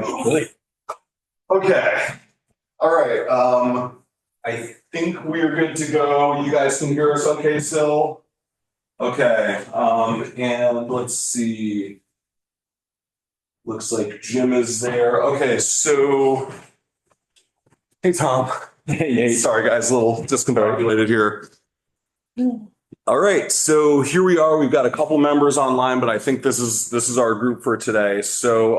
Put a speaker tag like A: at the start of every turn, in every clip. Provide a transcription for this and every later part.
A: Really?
B: Okay. All right. I think we're good to go. You guys can hear us okay still? Okay. And let's see. Looks like Jim is there. Okay, so hey Tom.
A: Hey,
B: Sorry guys, a little discombobulated here. All right, so here we are. We've got a couple members online, but I think this is our group for today. So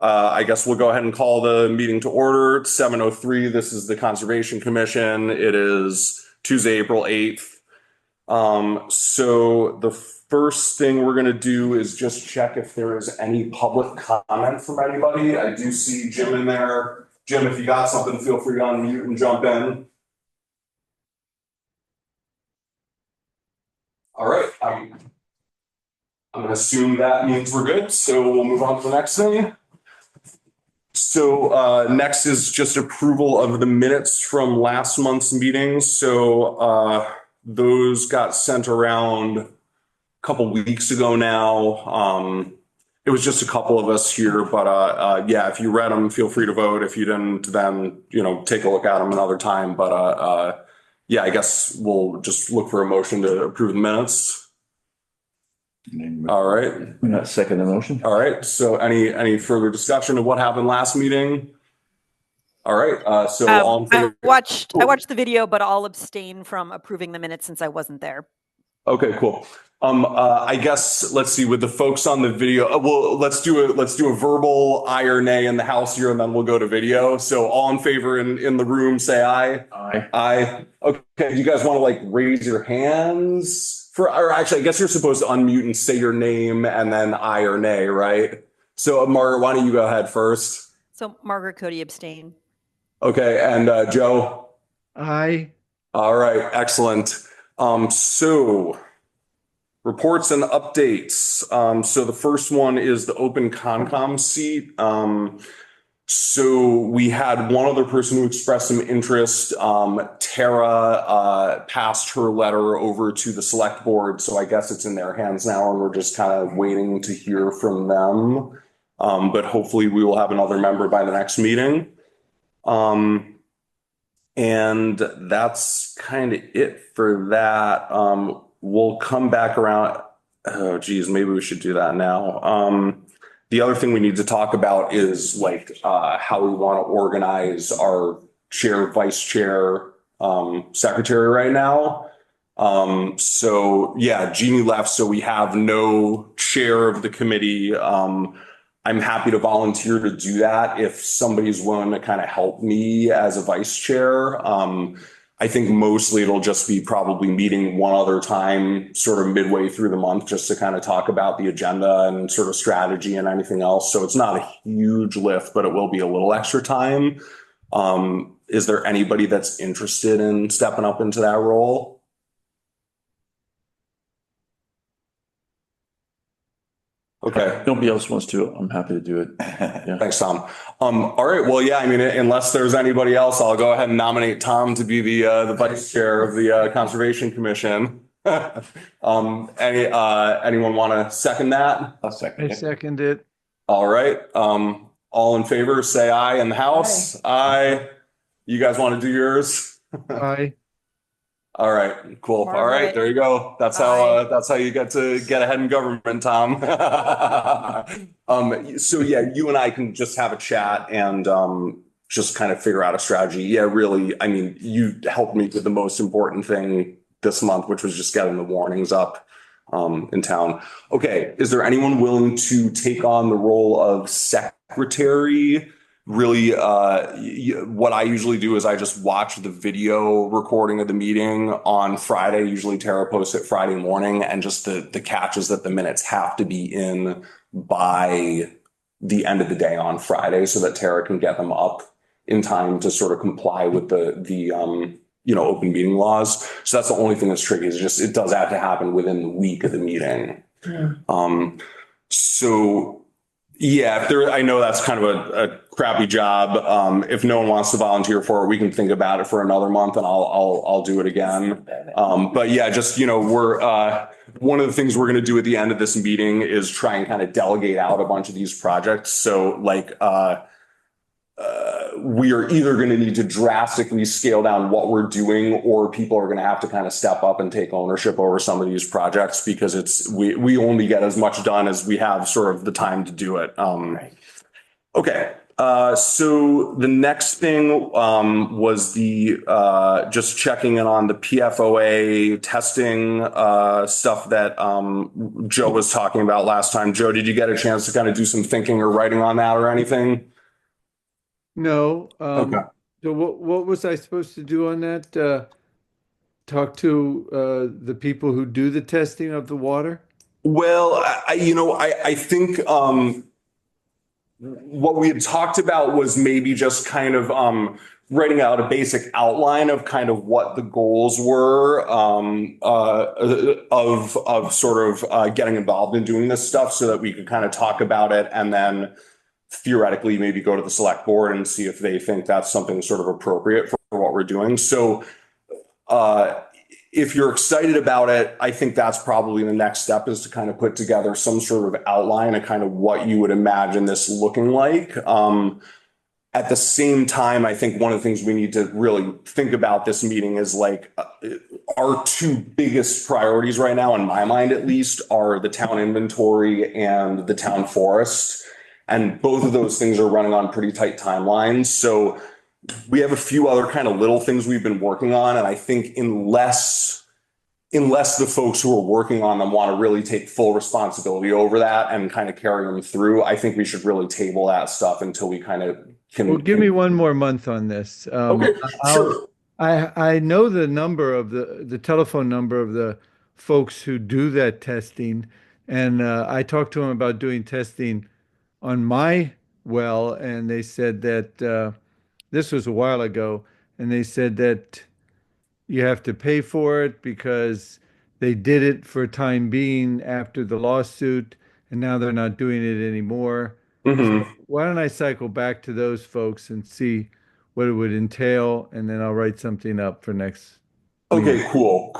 B: I guess we'll go ahead and call the meeting to order. It's 7:03. This is the Conservation Commission. It is Tuesday, April 8th. So the first thing we're going to do is just check if there is any public comment from anybody. I do see Jim in there. Jim, if you got something, feel free to unmute and jump in. All right. I'm going to assume that means we're good. So we'll move on to the next thing. So next is just approval of the minutes from last month's meetings. So those got sent around a couple weeks ago now. It was just a couple of us here, but yeah, if you read them, feel free to vote. If you didn't, then take a look at them another time. But yeah, I guess we'll just look for a motion to approve the minutes. All right.
A: Not second the motion.
B: All right. So any further discussion of what happened last meeting? All right. So all in favor?
C: I watched the video, but I'll abstain from approving the minutes since I wasn't there.
B: Okay, cool. I guess let's see with the folks on the video. Well, let's do a verbal aye or nay in the house here, and then we'll go to video. So all in favor in the room, say aye.
A: Aye.
B: Aye. Okay. Do you guys want to raise your hands? Or actually, I guess you're supposed to unmute and say your name and then aye or nay, right? So Margaret, why don't you go ahead first?
C: So Margaret Cody abstain.
B: Okay, and Joe?
D: Aye.
B: All right, excellent. So reports and updates. So the first one is the open Concom seat. So we had one other person who expressed some interest. Tara passed her letter over to the select board. So I guess it's in their hands now and we're just kind of waiting to hear from them. But hopefully we will have another member by the next meeting. And that's kind of it for that. We'll come back around. Oh, geez, maybe we should do that now. The other thing we need to talk about is how we want to organize our chair, vice chair, secretary right now. So yeah, Jeannie left, so we have no chair of the committee. I'm happy to volunteer to do that if somebody's willing to kind of help me as a vice chair. I think mostly it'll just be probably meeting one other time sort of midway through the month just to kind of talk about the agenda and sort of strategy and anything else. So it's not a huge lift, but it will be a little extra time. Is there anybody that's interested in stepping up into that role? Okay.
A: If nobody else wants to, I'm happy to do it. Yeah.
B: Thanks, Tom. All right. Well, yeah, I mean, unless there's anybody else, I'll go ahead and nominate Tom to be the vice chair of the Conservation Commission. Anyone want to second that?
A: I'll second
D: I
A: it.
D: second it.
B: All right. All in favor, say aye in the house. Aye. You guys want to do yours?
D: Aye.
B: All right, cool.
C: Margaret.
B: All right, there you go. That's how you get to get ahead in government, Tom. So yeah, you and I can just have a chat and just kind of figure out a strategy. Yeah, really. I mean, you helped me with the most important thing this month, which was just getting the warnings up in town. Okay, is there anyone willing to take on the role of secretary? Really, what I usually do is I just watch the video recording of the meeting on Friday. Usually Tara posts it Friday morning, and just the catch is that the minutes have to be in by the end of the day on Friday so that Tara can get them up in time to sort of comply with the open meeting laws. So that's the only thing that's tricky is just it does have to happen within the week of the meeting. So Yeah, if there, I know that's kind of a crappy job. If no one wants to volunteer for it, we can think about it for another month and I'll do it again. But yeah, just, we're, one of the things we're going to do at the end of this meeting is try and kind of delegate out a bunch of these projects. So like, we are either going to need to drastically scale down what we're doing, or people are going to have to kind of step up and take ownership over some of these projects, because we only get as much done as we have sort of the time to do it.
D: Right.
B: Okay. So the next thing was the just checking in on the PFOA testing stuff that Joe was talking about last time. Joe, did you get a chance to kind of do some thinking or writing on that or anything?
E: No.
B: Okay.
E: So what was I supposed to do on that? Talk to the people who do the testing of the water?
B: Well, I think what we had talked about was maybe just kind of writing out a basic outline of kind of what the goals were of sort of getting involved in doing this stuff, so that we could kind of talk about it and then theoretically maybe go to the select board and see if they think that's something sort of appropriate for what we're doing. So if you're excited about it, I think that's probably the next step, is to kind of put together some sort of outline of kind of what you would imagine this looking like. At the same time, I think one of the things we need to really think about this meeting is like our two biggest priorities right now, in my mind at least, are the town inventory and the town forest. And both of those things are running on pretty tight timelines. So we have a few other kind of little things we've been working on. And I think unless the folks who are working on them want to really take full responsibility over that and kind of carry them through, I think we should really table that stuff until we kind of can.
E: Well, give me one more month on this.
B: Okay, sure.
E: I know the number of the telephone number of the folks who do that testing. And I talked to them about doing testing on my well, and they said that this was a while ago, and they said that you have to pay for it because they did it for a time being after the lawsuit, and now they're not doing it anymore.
B: Mm-hmm.
E: So why don't I cycle back to those folks and see what it would entail, and then I'll write something up for next.
B: Okay, cool.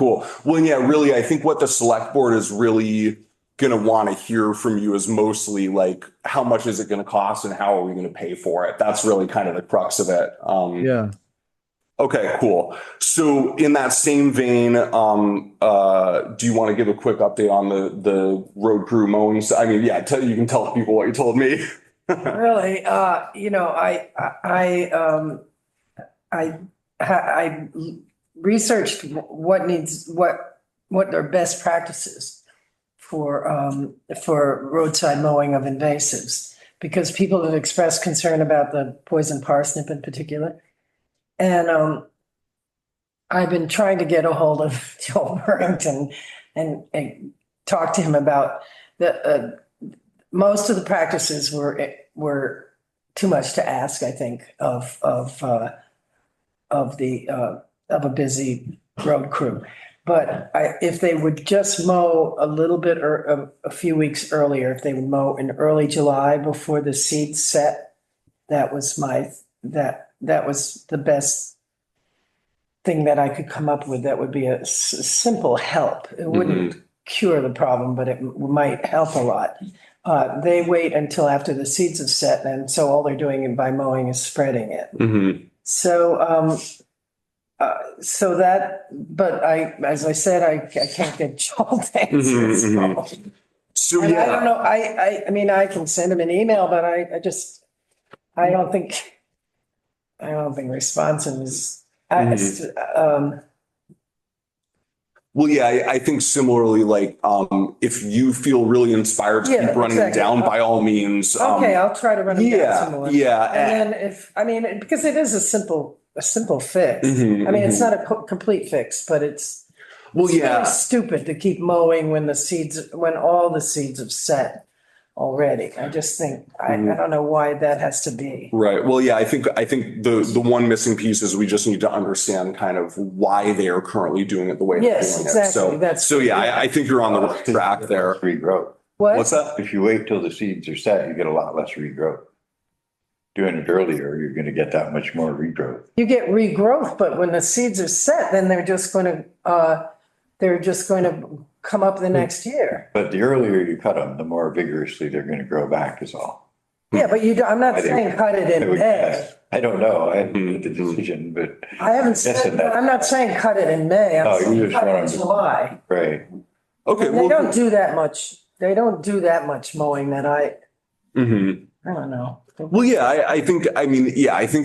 B: Well, yeah, really, I think what the select board is really going to want to hear from you is mostly like, how much is it going to cost and how are we going to pay for it? That's really kind of the crux of it.
E: Yeah.
B: Okay, cool. So in that same vein, do you want to give a quick update on the road crew mowing? I mean, yeah, you can tell people what you told me.
D: Really, I researched what are best practices for roadside mowing of invasives, because people have expressed concern about the poison parsnip in particular. And I've been trying to get a hold of Joel Burrington and talk to him about most of the practices were too much to ask, I think, of a busy road crew. But if they would just mow a little bit or a few weeks earlier, if they would mow in early July before the seeds set, that was the best thing that I could come up with. That would be a simple help. It wouldn't cure the problem, but it might help a lot. They wait until after the seeds have set, and so all they're doing by mowing is spreading it.
B: Mm-hmm.
D: But as I said, I can't get Joel to answer.
B: So
D: I
B: yeah,
D: don't know. I mean, I can send him an email, but I don't think responsive is.
B: Well, yeah, I think similarly, like, if you feel really inspired to
D: Yeah,
B: keep running
D: exactly.
B: it down, by all means.
D: Okay, I'll try to run it down some more.
B: Yeah.
D: And then because it is a simple fix.
B: Mhm,
D: I mean, it's not a complete fix, but it's really stupid to keep mowing when all the seeds have set already. I just think, I don't know why that has to be.
B: Right. Well, yeah, I think the one missing piece is we just need to understand kind of why they are currently doing it the way they're
D: Yes,
B: doing
D: exactly.
B: it. So yeah, I think you're on the right track there.
F: Regrowth.
B: What's
D: What?
B: that?
F: If you wait till the seeds are set, you get a lot less regrowth. Doing it earlier, you're gonna get that much more regrowth.
D: You get regrowth, but when the seeds are set, then they're just gonna come up the next year.
F: But the earlier you cut them, the more vigorously they're gonna grow back is all.
D: Yeah, but I'm not
F: I think-
D: saying cut it
F: I
D: in
F: would
D: May.
F: guess. I don't know, I haven't made the decision, but,
D: I haven't
F: Yes,
D: said,
F: and that-
D: I'm not saying cut it in May,
F: Oh,
D: I'm
F: you
D: saying
F: just
D: cut it in
F: wanna-
D: July.
F: right.
B: Okay.
D: They don't do that much, mowing that I
B: Mhm.
D: don't know.
B: Well, yeah, I think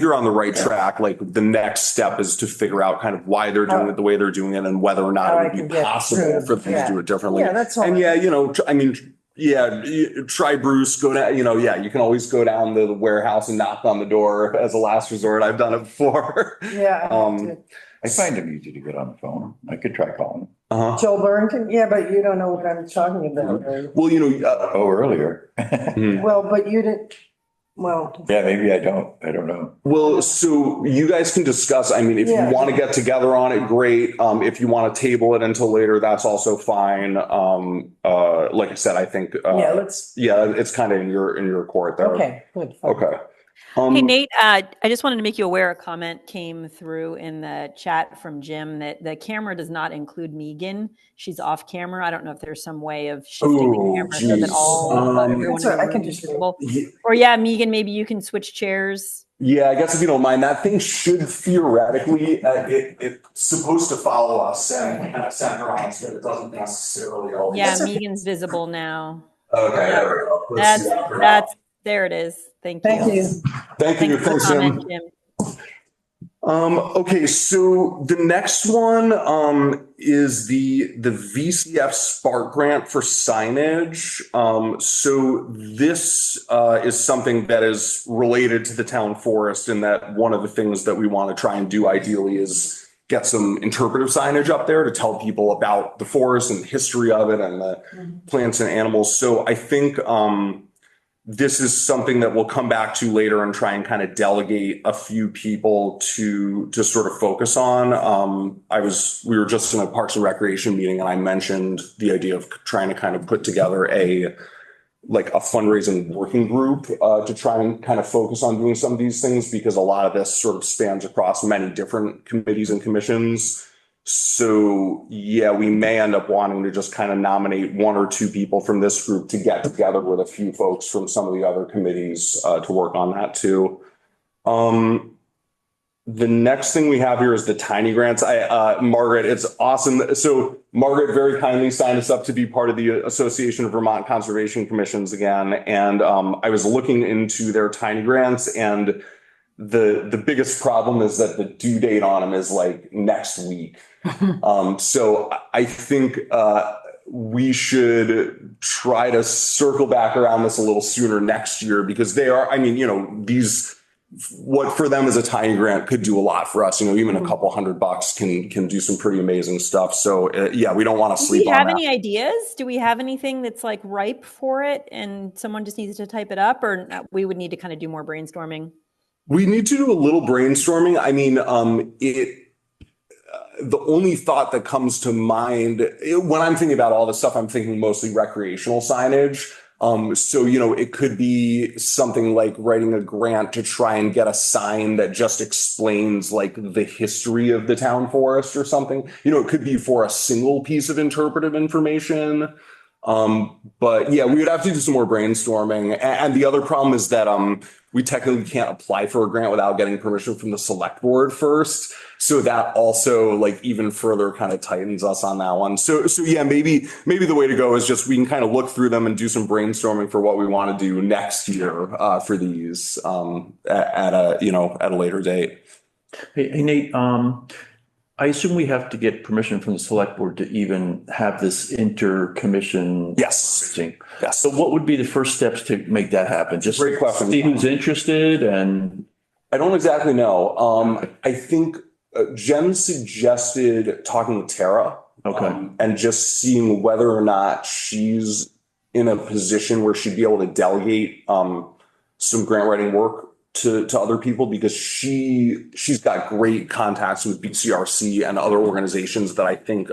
B: you're on the right track. Like the next step is to figure out kind of why they're doing it the way they're doing it and whether or not
D: How I
B: it would
D: can
B: be
D: get
B: possible
D: through,
B: for them
D: yeah.
B: to do it differently.
D: Yeah, that's all.
B: And yeah, try Bruce, go down, you can always go down to the warehouse and knock on the door as a last resort. I've done it before.
D: Yeah. I have to.
F: I find them easy to get on the phone. I could try calling.
B: Uh-huh.
D: Joe Burrington, yeah, but you don't know what I'm talking about. right?
B: Well,
F: Oh, earlier.
D: Well, but you didn't, well,
F: Yeah, maybe I don't know.
B: well, so you guys can discuss, I mean, if you
D: Yeah.
B: want to get together on it, great. If you want to table it until later, that's also fine. Like I said, I think,
D: yeah, let's,
B: it's kind of in your court there.
D: okay, good.
B: Okay.
C: Hey, Nate, I just wanted to make you aware, a comment came through in the chat from Jim that the camera does not include Megan. She's off camera. I don't know if there's some way of shifting
B: Oh,
C: the camera so that
B: geez.
C: all everyone
D: That's all right, I
C: in the
D: can
C: room
D: just-
C: is visible.
B: Ye-
C: Or yeah, Megan, maybe you can switch chairs.
B: Yeah, I guess if you don't mind, that thing should theoretically, it's supposed to follow us and kind of center us, but it doesn't necessarily always.
C: Yeah,
D: That's okay.
C: Megan's visible now.
B: Okay, there we go. Let's see that for now.
C: That's there it is. Thank you.
D: Thank you.
B: Thank you.
C: Thanks for the
B: Thanks, Jim.
C: comment, Jim.
B: Okay, so the next one is the VCF Spark grant for signage. So this is something that is related to the town forest, in that one of the things that we want to try and do ideally is get some interpretive signage up there to tell people about the forest and the history of it and the plants and animals. So I think this is something that we'll come back to later and try and kind of delegate a few people to sort of focus on. We were just in a Parks and Recreation meeting, and I mentioned the idea of trying to kind of put together a fundraising working group to try and kind of focus on doing some of these things, because a lot of this sort of spans across many different committees and commissions. So yeah, we may end up wanting to just kind of nominate one or two people from this group to get together with a few folks from some of the other committees to work on that too. The next thing we have here is the tiny grants. Margaret, it's awesome. So Margaret very kindly signed us up to be part of the Association of Vermont Conservation Commissions again. And I was looking into their tiny grants, and the biggest problem is that the due date on them is like next week. So I think we should try to circle back around this a little sooner next year, because they are, what for them is a tiny grant could do a lot for us. Even a couple $100 can do some pretty amazing stuff. So yeah, we don't want to
C: Do
B: sleep
C: we
B: on
C: have
B: that.
C: any ideas? Do we have anything that's like ripe for it and someone just needs to type it up, or we would need to kind of do more brainstorming?
B: We need to do a little brainstorming. The only thought that comes to mind when I'm thinking about all this stuff, I'm thinking mostly recreational signage. So, it could be something like writing a grant to try and get a sign that just explains like the history of the town forest or something. It could be for a single piece of interpretive information. But yeah, we would have to do some more brainstorming. And the other problem is that we technically can't apply for a grant without getting permission from the select board first. So that also like even further kind of tightens us on that one. So yeah, maybe the way to go is just we can kind of look through them and do some brainstorming for what we want to do next year for these at a later date.
A: Hey, Nate, I assume we have to get permission from the select board to even have this intercommission.
B: Yes.
A: Thing.
B: Yes.
A: So what would be the first steps to make that happen? Just
B: Great question.
A: see who's interested and.
B: I don't exactly know. I think Jen suggested talking with Tara.
A: Okay.
B: And just seeing whether or not she's in a position where she'd be able to delegate some grant writing work to other people, because she's got great contacts with BCRC and other organizations that I think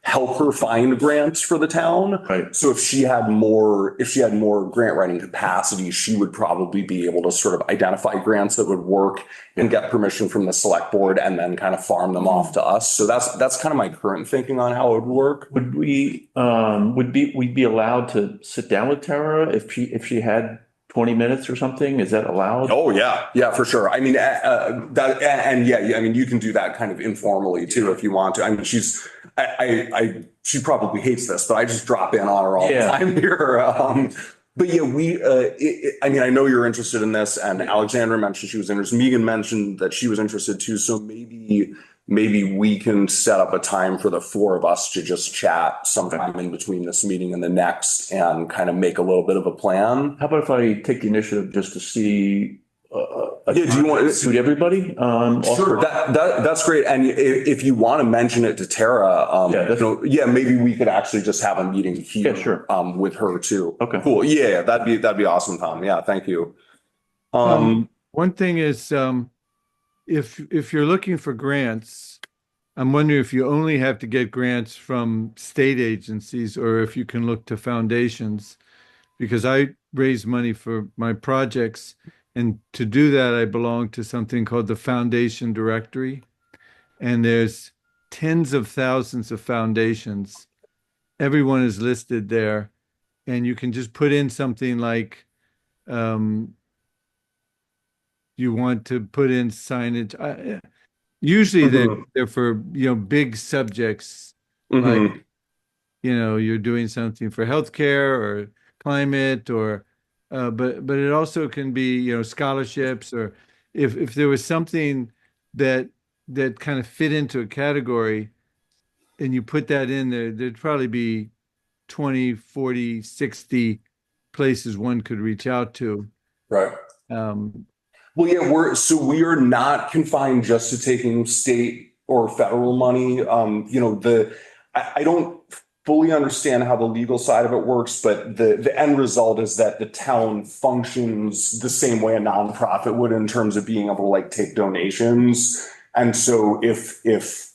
B: help her find grants for the town.
A: Right.
B: So if she had more grant writing capacity, she would probably be able to sort of identify grants that would work and get permission from the select board and then kind of farm them off to us. So that's kind of my current thinking on how it would work.
A: Would we'd be allowed to sit down with Tara if she had 20 minutes or something? Is that allowed?
B: Oh, yeah. Yeah, for sure. I mean, I mean, you can do that kind of informally too, if you want to. I mean, she probably hates this, but I just drop in on her all the time here. But yeah, I mean, I know you're interested in this, and Alexandra mentioned she was interested. Megan mentioned that she was interested too. So maybe we can set up a time for the four of us to just chat sometime in between this meeting and the next and kind of make a little bit of a plan.
A: How about if I take the initiative just to see
B: Do you want
A: to suit everybody?
B: Sure, that's great. And if you want to mention it to Tara, maybe we could actually just have a meeting here, with her too.
A: Okay,
B: cool. Yeah, that'd be awesome, Tom. Yeah, thank you.
E: One thing is, if you're looking for grants, I'm wondering if you only have to get grants from state agencies or if you can look to foundations, because I raise money for my projects. And to do that, I belong to something called the Foundation Directory. And there's tens of thousands of foundations. Everyone is listed there. And you can just put in something like, you want to put in signage. Usually they're for, big subjects, like, you're doing something for healthcare or climate or but it also can be, scholarships, or if there was something that kind of fit into a category and you put that in there, there'd probably be 20, 40, 60 places one could reach out to.
B: Right. Well, yeah, we are not confined just to taking state or federal money. I don't fully understand how the legal side of it works, but the end result is that the town functions the same way a nonprofit would in terms of being able to like take donations. And so if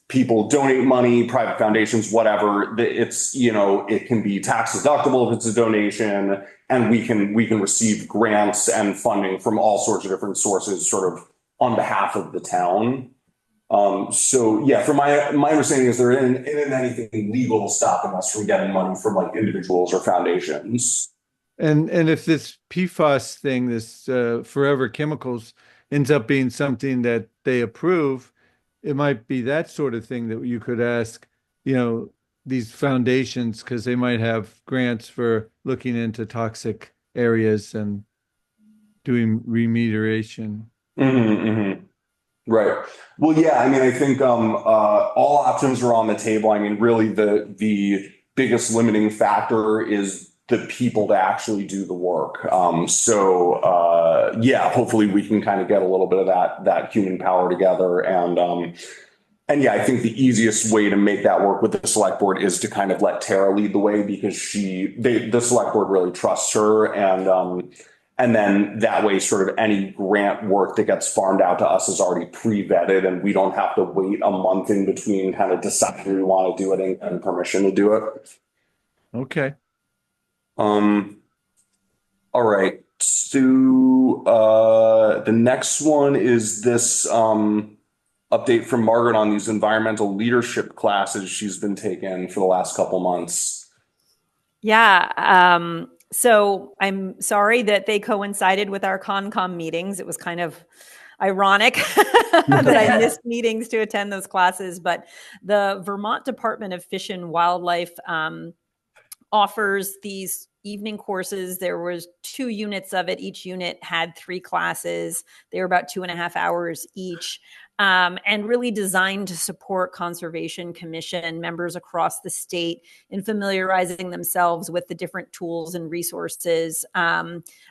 B: people donate money, private foundations, whatever, it's, it can be tax deductible if it's a donation, and we can receive grants and funding from all sorts of different sources sort of on behalf of the town. So yeah, from my understanding is there isn't anything legal stopping us from getting money from like individuals or foundations.
E: And if this PFAS thing, this forever chemicals, ends up being something that they approve, it might be that sort of thing that you could ask, these foundations, because they might have grants for looking into toxic areas and doing remediation.
B: Right. Well, yeah, I mean, I think all options are on the table. I mean, really the biggest limiting factor is the people to actually do the work. Yeah, hopefully we can kind of get a little bit of that human power together. And yeah, I think the easiest way to make that work with the select board is to kind of let Tara lead the way, because the select board really trusts her. And then that way, sort of any grant work that gets farmed out to us is already pre-vetted, and we don't have to wait a month in between kind of deciding we want to do it and permission to do it.
E: Okay.
B: All right. So the next one is this update from Margaret on these environmental leadership classes she's been taking for the last couple months.
C: Yeah. So I'm sorry that they coincided with our Concom meetings. It was kind of ironic that I missed meetings to attend those classes, but the Vermont Department of Fish and Wildlife offers these evening courses. There was 2 units of it. Each unit had 3 classes. They were about 2.5 hours each. And really designed to support Conservation Commission members across the state in familiarizing themselves with the different tools and resources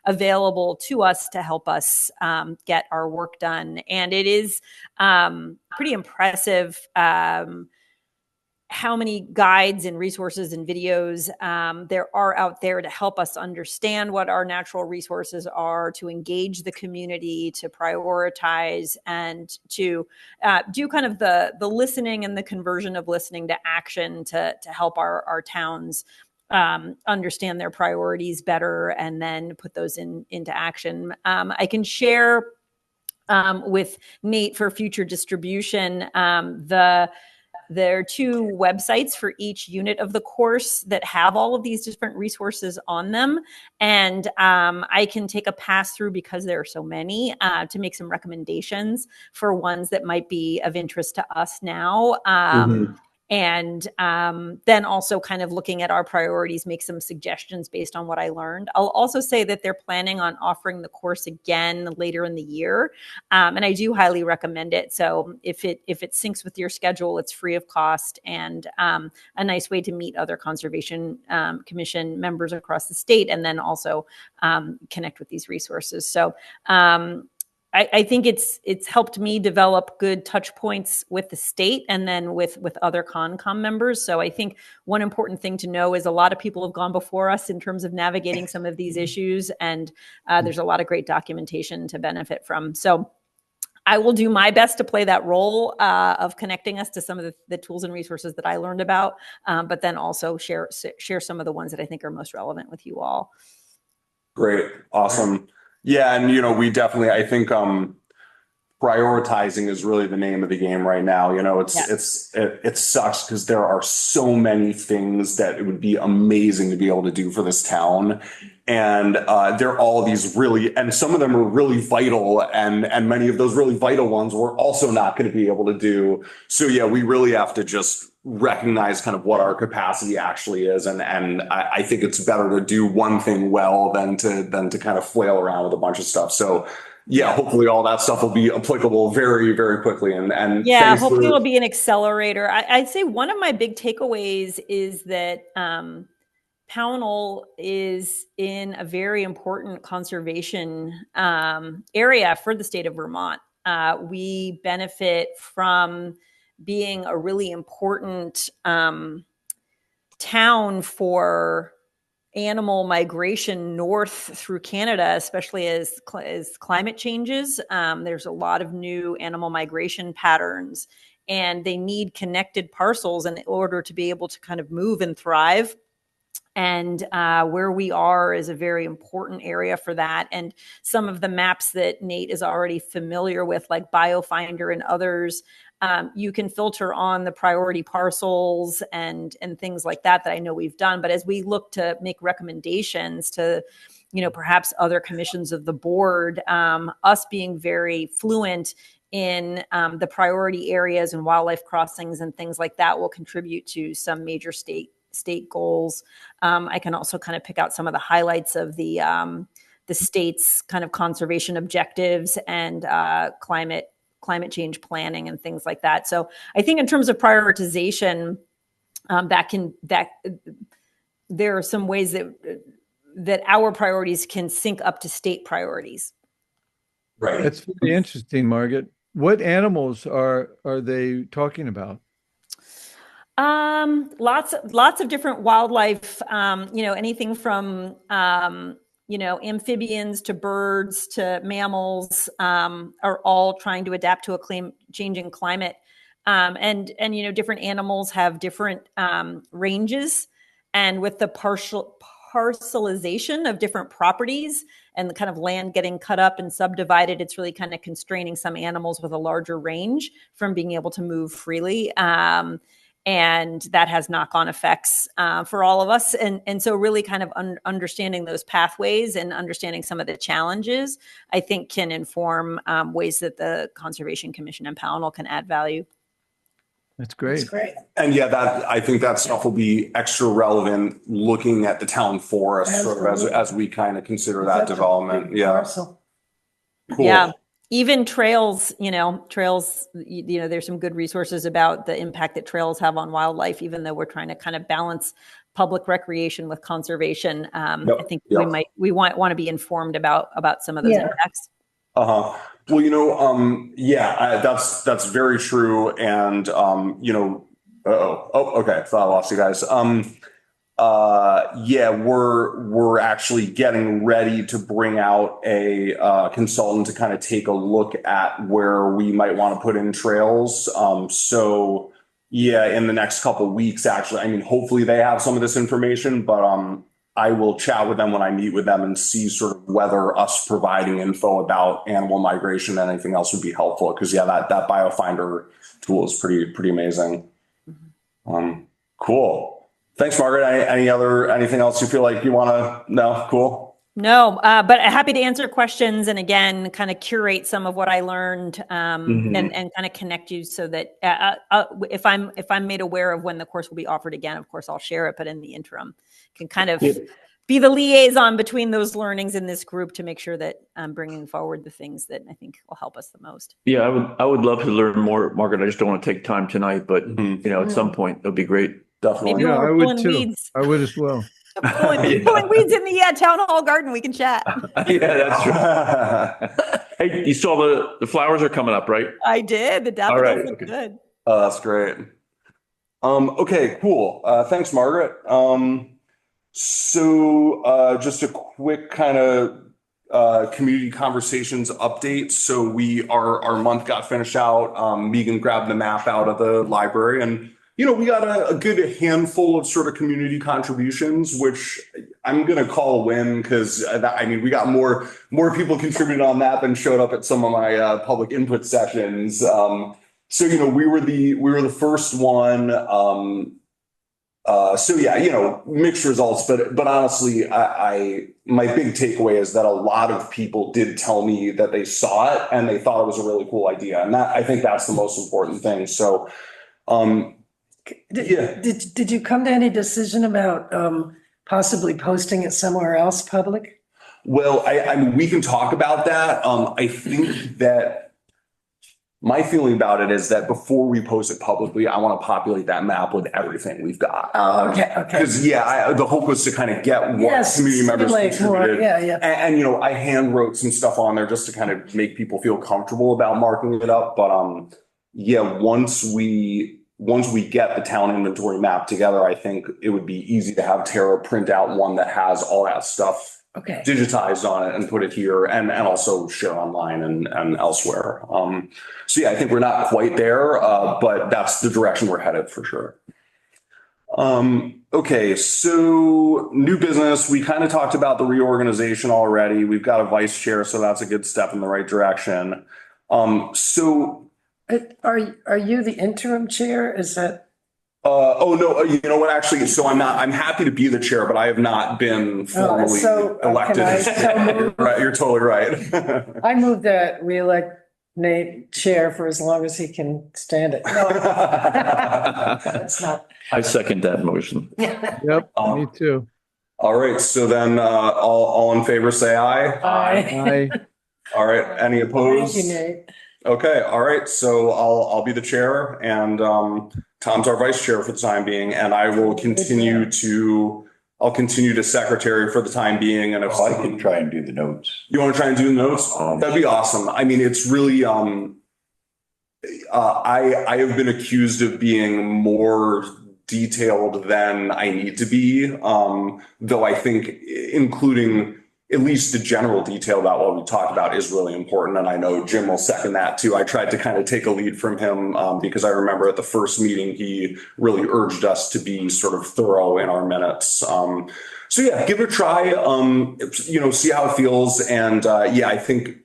C: available to us to help us get our work done. And it is pretty impressive how many guides and resources and videos there are out there to help us understand what our natural resources are, to engage the community, to prioritize, and to do kind of the listening and the conversion of listening to action to help our towns understand their priorities better and then put those into action. I can share with Nate for future distribution there are 2 websites for each unit of the course that have all of these different resources on them. And I can take a pass through, because there are so many, to make some recommendations for ones that might be of interest to us now. And then also kind of looking at our priorities, make some suggestions based on what I learned. I'll also say that they're planning on offering the course again later in the year. And I do highly recommend it. So if it syncs with your schedule, it's free of cost, and a nice way to meet other Conservation Commission members across the state, and then also connect with these resources. So I think it's helped me develop good touch points with the state and then with other CONCOM members. So I think one important thing to know is a lot of people have gone before us in terms of navigating some of these issues, and there's a lot of great documentation to benefit from. So I will do my best to play that role of connecting us to some of the tools and resources that I learned about, but then also share some of the ones that I think are most relevant with you all.
B: Great. Awesome. Yeah. And, we definitely, I think, prioritizing is really the name of the game right now. It sucks because there are so many things that it would be amazing to be able to do for this town. And there are all of these and some of them are really vital, and many of those really vital ones we're also not going to be able to do. So yeah, we really have to just recognize kind of what our capacity actually is. And I think it's better to do one thing well than to kind of flail around with a bunch of stuff. So yeah, hopefully all that stuff will be applicable very, very quickly. And
C: yeah, hopefully it'll be an accelerator. I'd say one of my big takeaways is that Pownell is in a very important conservation area for the state of Vermont. We benefit from being a really important town for animal migration north through Canada, especially as climate changes. There's a lot of new animal migration patterns, and they need connected parcels in order to be able to kind of move and thrive. And where we are is a very important area for that. And some of the maps that Nate is already familiar with, like BioFinder and others, you can filter on the priority parcels and things like that I know we've done. But as we look to make recommendations to, perhaps other commissions of the board, us being very fluent in the priority areas and wildlife crossings and things like that will contribute to some major state goals. I can also kind of pick out some of the highlights of the state's kind of conservation objectives and climate change planning and things like that. So I think in terms of prioritization, there are some ways that our priorities can sync up to state priorities.
B: Right.
E: That's very interesting, Margaret. What animals are they talking about?
C: Lots of different wildlife, anything from, amphibians to birds to mammals, are all trying to adapt to a changing climate. And different animals have different, ranges, and with the parcelization of different properties and the kind of land getting cut up and subdivided, it's really kind of constraining some animals with a larger range from being able to move freely. And that has knock-on effects for all of us. And so really kind of understanding those pathways and understanding some of the challenges, I think can inform ways that the Conservation Commission and Pownell can add value.
E: That's great.
D: That's great.
B: And yeah, I think that stuff will be extra relevant looking at the town forest sort of as we kind of consider that development. Yeah.
D: Parcel.
B: Cool.
C: Yeah. Even trails, there's some good resources about the impact that trails have on wildlife, even though we're trying to kind of balance public recreation with conservation. I think we want to be informed about some of those impacts.
B: Well, that's very true. And, Oh, okay. Thought I lost you guys. Yeah, we're actually getting ready to bring out a consultant to kind of take a look at where we might want to put in trails. So yeah, in the next couple weeks, actually, I mean, hopefully they have some of this information, but I will chat with them when I meet with them and see sort of whether us providing info about animal migration and anything else would be helpful. Because yeah, that BioFinder tool is pretty amazing. Cool. Thanks, Margaret. Anything else you feel like you want to know? Cool.
C: No, but happy to answer questions and again, kind of curate some of what I learned and kind of connect you so that if I'm made aware of when the course will be offered again, of course I'll share it. But in the interim, can kind of be the liaison between those learnings in this group to make sure that I'm bringing forward the things that I think will help us the most.
A: Yeah, I would love to learn more, Margaret. I just don't want to take time tonight, but at some point it'll be great.
B: Definitely.
C: Maybe
E: Yeah,
C: when
E: I
C: we're
E: would
C: pulling
E: too.
C: weeds.
E: I would as well.
C: Pulling weeds in the town hall garden, we can chat.
A: Yeah, that's true. Hey, you saw the flowers are coming up, right?
C: I did. The daffodils
A: right,
C: look
A: okay.
C: good.
B: Oh, that's great. Okay, cool. Thanks, Margaret. So just a quick kind of community conversations update. So our month got finished out. Megan grabbed the map out of the library and we got a good handful of sort of community contributions, which I'm going to call a win because we got more people contributed on that than showed up at some of my public input sessions. So we were the first one. So yeah, mixed results, but honestly, my big takeaway is that a lot of people did tell me that they saw it and they thought it was a really cool idea, and I think that's the most important thing. So.
D: Did you come to any decision about possibly posting it somewhere else public?
B: Well, I mean, we can talk about that. I think that my feeling about it is that before we post it publicly, I want to populate that map with everything we've got.
D: Oh, okay.
B: Because the hope was to kind of get what community members contributed. And I hand wrote some stuff on there just to kind of make people feel comfortable about marking it up. But once we get the town inventory map together, I think it would be easy to have Tara print out one that has all that stuff digitized on it and put it here and also share online and elsewhere. So yeah, I think we're not quite there, but that's the direction we're headed for sure. Okay, so new business. We kind of talked about the reorganization already. We've got a vice chair, so that's a good step in the right direction.
D: Are you the interim chair? Is that?
B: Oh no, you know what? Actually, so I'm happy to be the chair, but I have not been formally elected. Right, you're totally right.
D: I move that we elect Nate chair for as long as he can stand it. No, that's not.
A: I second that motion.
E: Yep, me too.
B: All right, so then all in favor say aye.
D: Aye.
B: All right, any opposed?
D: Thank you, Nate.
B: Okay, all right, so I'll be the chair and Tom's our vice chair for the time being, and I will continue to secretary for the time being. And if
F: I can try and do the notes.
B: You want to try and do the notes? That'd be awesome. I mean, it's really I have been accused of being more detailed than I need to be, though I think including at least the general detail about what we talked about is really important. And I know Jim will second that too. I tried to kind of take a lead from him because I remember at the first meeting, he really urged us to be sort of thorough in our minutes. So yeah, give it a try, see how it feels. And I think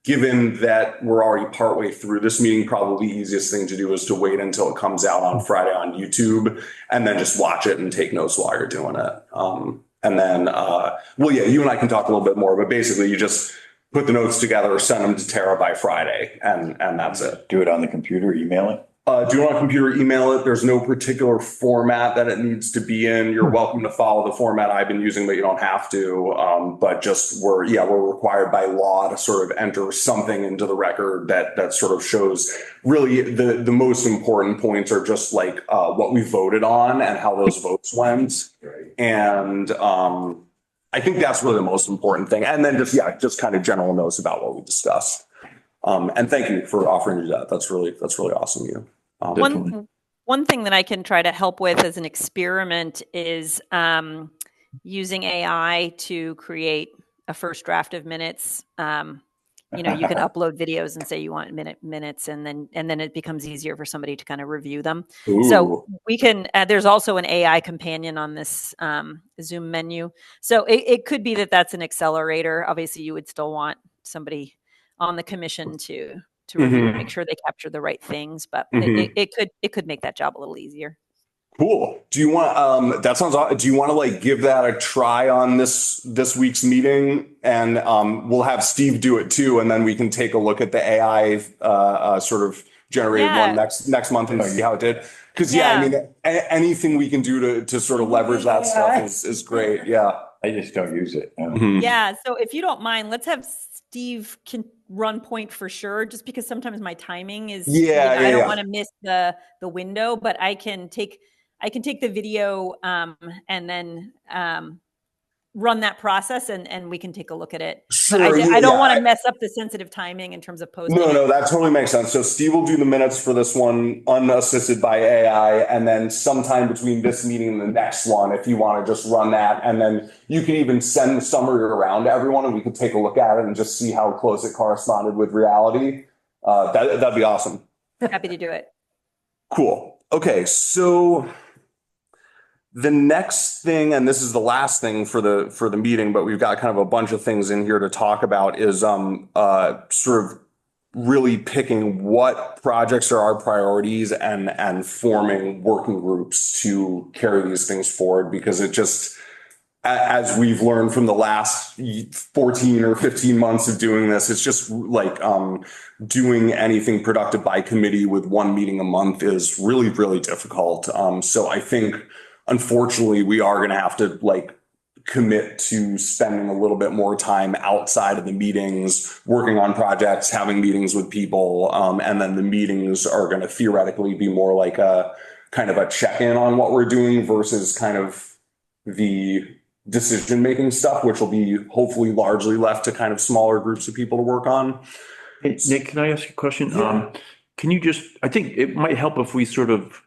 B: given that we're already partway through this meeting, probably the easiest thing to do is to wait until it comes out on Friday on YouTube and then just watch it and take notes while you're doing it. And then, you and I can talk a little bit more, but basically you just put the notes together, send them to Tara by Friday, and that's it.
F: Do it on the computer, email it?
B: Do it on a computer, email it. There's no particular format that it needs to be in. You're welcome to follow the format I've been using, but you don't have to. But just we're required by law to sort of enter something into the record that sort of shows really the most important points are just like what we voted on and how those votes went.
F: Right.
B: And I think that's really the most important thing. And then just kind of general notes about what we discussed. And thank you for offering to do that. That's really awesome of you.
C: One thing that I can try to help with as an experiment is using AI to create a first draft of minutes. You can upload videos and say you want minutes, and then it becomes easier for somebody to kind of review them. So we can. There's also an AI companion on this Zoom menu, so it could be that that's an accelerator. Obviously, you would still want somebody on the commission to review and make sure they capture the right things, but it could make that job a little easier.
B: Cool. Do you want, that sounds, do you want to like give that a try on this week's meeting? And we'll have Steve do it too. And then we can take a look at the AI sort of generated one next month and see how it did. Cause I mean, anything we can do to sort of leverage that stuff is great. Yeah.
F: I just don't use it.
C: Yeah. So if you don't mind, let's have Steve can run point for sure, just because sometimes my timing is, I don't want to miss the window, but I can take the video and then run that process and we can take a look at it.
B: Sure,
C: I don't want to mess up the sensitive timing in terms of posting.
B: No, that totally makes sense. So Steve will do the minutes for this one unassisted by AI, and then sometime between this meeting and the next one, if you want to just run that, and then you can even send the summary around to everyone and we can take a look at it and just see how close it corresponded with reality. That'd be awesome.
C: Happy to do it.
B: Cool. Okay, so the next thing, and this is the last thing for the meeting, but we've got kind of a bunch of things in here to talk about, is sort of really picking what projects are our priorities and forming working groups to carry these things forward, because it just, as we've learned from the last 14 or 15 months of doing this, it's just like doing anything productive by committee with one meeting a month is really, really difficult. So I think, unfortunately, we are going to have to like commit to spending a little bit more time outside of the meetings, working on projects, having meetings with people. And then the meetings are going to theoretically be more like a kind of a check-in on what we're doing versus kind of the decision-making stuff, which will be hopefully largely left to kind of smaller groups of people to work on.
A: Hey, Nick, can I ask you a question? Can you I think it might help if we sort of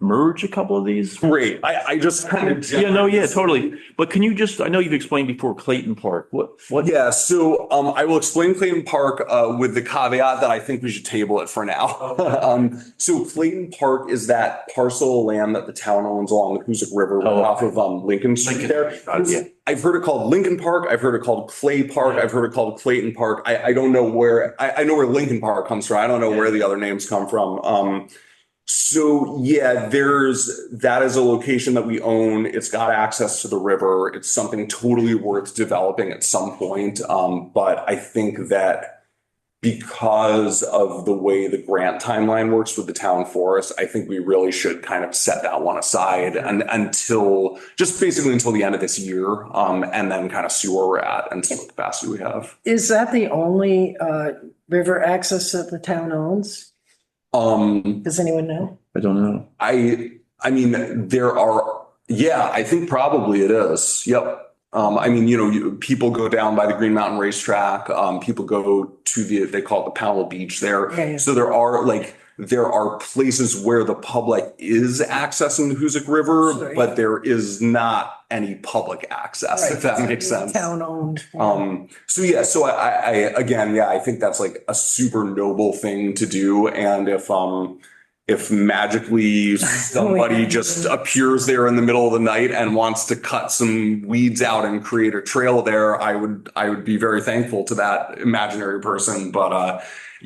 A: merge a couple of these.
B: Great. I just kind of
A: totally. But can you I know you've explained before Clayton Park. What?
B: Yeah. So I will explain Clayton Park with the caveat that I think we should table it for now. So Clayton Park is that parcel of land that the town owns along the Hoosick River off of Lincoln Street there. I've heard it called Lincoln Park. I've heard it called Clay Park. I've heard it called Clayton Park. I don't know where, I know where Lincoln Park comes from. I don't know where the other names come from. So yeah, that is a location that we own. It's got access to the river. It's something totally worth developing at some point. But I think that because of the way the grant timeline works with the town forest, I think we really should kind of set that one aside until the end of this year, and then kind of see where we're at and see what capacity we have.
D: Is that the only river access that the town owns? Does anyone know?
A: I don't know.
B: I mean, there are, I think probably it is. Yep. I mean, people go down by the Green Mountain Racetrack. People go to they call it the Powell Beach there.
D: Yeah.
B: So there are places where the public is accessing the Hoosick River, but there is not any public access, if that makes sense.
D: Town owned.
B: So I think that's like a super noble thing to do. And if magically somebody just appears there in the middle of the night and wants to cut some weeds out and create a trail there, I would be very thankful to that imaginary person. But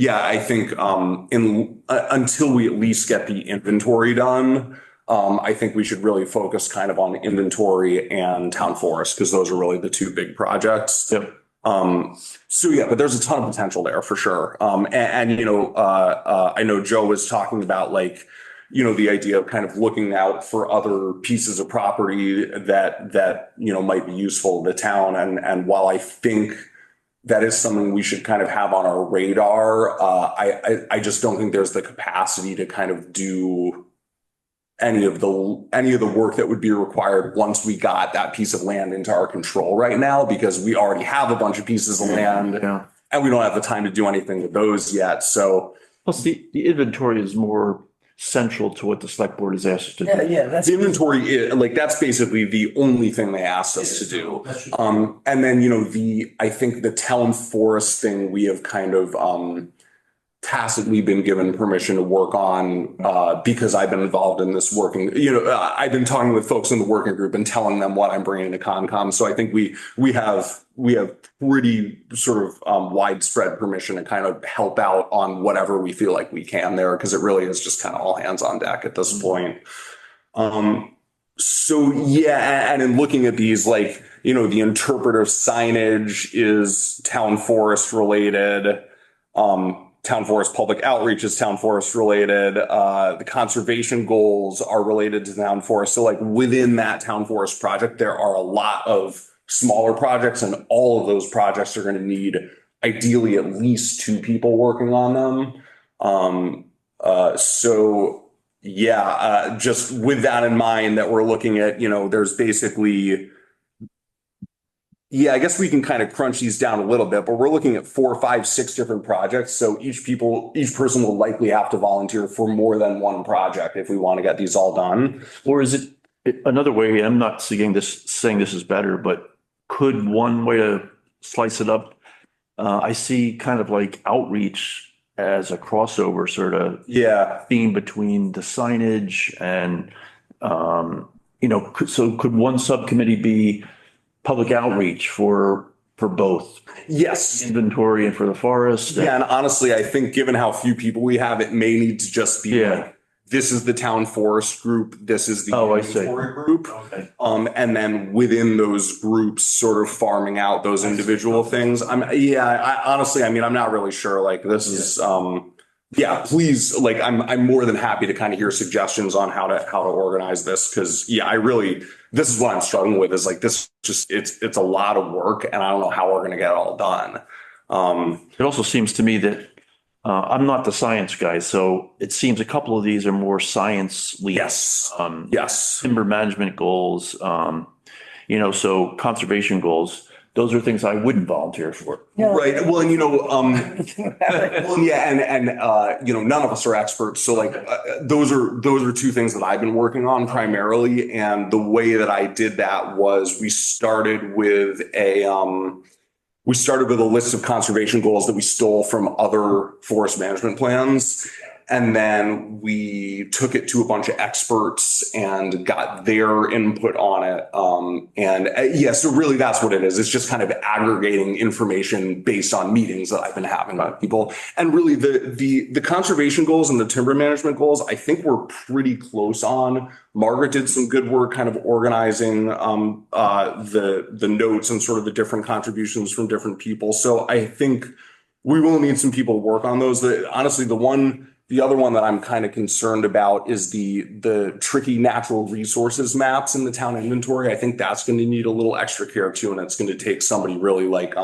B: I think until we at least get the inventory done, I think we should really focus kind of on inventory and town forest, because those are really the two big projects.
A: Yep.
B: But there's a ton of potential there for sure. I know Joe was talking about the idea of kind of looking out for other pieces of property that might be useful to the town. And while I think that is something we should kind of have on our radar, I just don't think there's the capacity to kind of do any of the work that would be required once we got that piece of land into our control right now, because we already have a bunch of pieces of land and we don't have the time to do anything with those yet. So
A: plus the inventory is more central to what the select board has asked us to
D: Yeah,
A: do.
D: yeah, that's.
B: The inventory is like, that's basically the only thing they asked us to do. And then, I think the town forest thing, we have kind of, tacitly been given permission to work on, because I've been involved in this working, I've been talking with folks in the working group and telling them what I'm bringing to Concom. So I think we have pretty sort of, widespread permission to kind of help out on whatever we feel like we can there, because it really is just kind of all hands on deck at this point. So yeah, and in looking at these, like, the interpretive signage is town forest related. Town forest public outreach is town forest related. The conservation goals are related to town forest. So like within that town forest project, there are a lot of smaller projects, and all of those projects are going to need ideally at least two people working on them. So yeah, just with that in mind, that we're looking at, there's basically, yeah, I guess we can kind of crunch these down a little bit, but we're looking at 4, 5, 6 different projects. So each person will likely have to volunteer for more than one project if we want to get these all done.
A: Or is it another way? I'm not saying this is better, but could one way to slice it up? I see kind of like outreach as a crossover sort of
B: Yeah.
A: theme between the signage and, so could one subcommittee be public outreach for both
B: Yes.
A: inventory and for the forest?
B: Yeah. And honestly, I think given how few people we have, it may need to just be
A: Yeah.
B: like, this is the town forest group. This is the
A: Oh, I see.
B: inventory group.
A: Okay.
B: And then within those groups, sort of farming out those individual things. Honestly, I mean, I'm not really sure. Like this is, yeah, please, like, I'm more than happy to kind of hear suggestions on how to organize this. Cause yeah, this is what I'm struggling with, is like, this just, it's a lot of work, and I don't know how we're going to get it all done.
A: It also seems to me that I'm not the science guy, so it seems a couple of these are more science leads.
B: Yes. Yes.
A: Timber management goals, so conservation goals. Those are things I wouldn't volunteer for.
B: Right. Well, and well, yeah, and none of us are experts. So like, those are two things that I've been working on primarily. And the way that I did that was we started with a list of conservation goals that we stole from other forest management plans. And then we took it to a bunch of experts and got their input on it. So really that's what it is. It's just kind of aggregating information based on meetings that I've been having with people. And really the conservation goals and the timber management goals, I think we're pretty close on. Margaret did some good work kind of organizing the notes and sort of the different contributions from different people. So I think we will need some people to work on those. Honestly, the other one that I'm kind of concerned about is the tricky natural resources maps in the town inventory. I think that's going to need a little extra care too, and it's going to take somebody really like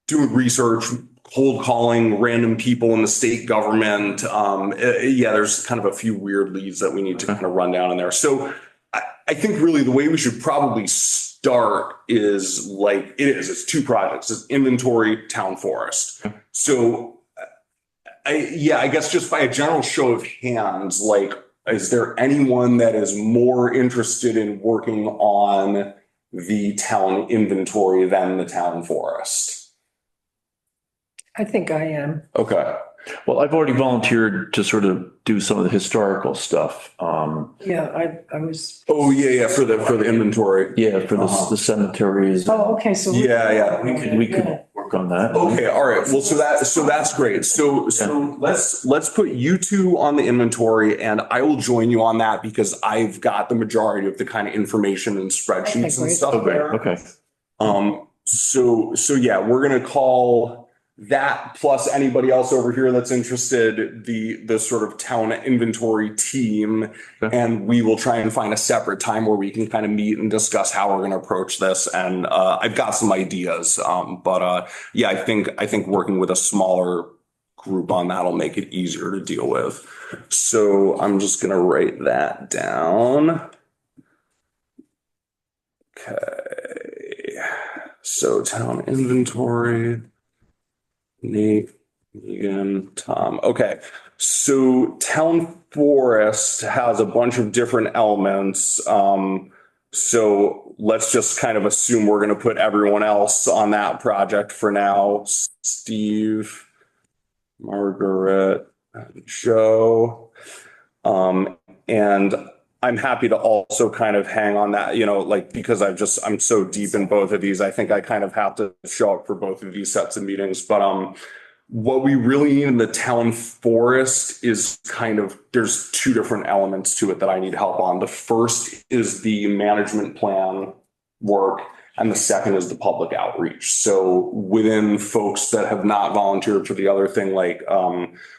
B: doing research, cold calling random people in the state government. There's kind of a few weird leads that we need to kind of run down in there. So I think really the way we should probably start is like it's 2 projects. It's inventory, town forest. So I guess just by a general show of hands, like, is there anyone that is more interested in working on the town inventory than the town forest?
D: I think I am.
B: Okay.
A: Well, I've already volunteered to sort of do some of the historical stuff.
D: Yeah, I was.
B: Oh, yeah, for the inventory.
A: Yeah, for the cemeteries.
D: Oh, okay, so.
B: Yeah.
A: We could work on that.
B: Okay, all right. Well, so that's great. So let's put you 2 on the inventory, and I will join you on that because I've got the majority of the kind of information and spreadsheets and stuff there.
A: Okay.
B: So yeah, we're gonna call that plus anybody else over here that's interested, the sort of town inventory team.
A: Okay.
B: And we will try and find a separate time where we can kind of meet and discuss how we're going to approach this. And I've got some ideas. I think working with a smaller group on that'll make it easier to deal with. So I'm just going to write that down. Okay. So town inventory. Nate Megan, Tom. Okay. So town forest has a bunch of different elements. So let's just kind of assume we're going to put everyone else on that project for now. Steve, Margaret, Joe. And I'm happy to also kind of hang on that, like, because I'm so deep in both of these. I think I kind of have to show up for both of these sets of meetings. But what we really need in the town forest is there's two different elements to it that I need help on. The first is the management plan work, and the second is the public outreach. So within folks that have not volunteered for the other thing, like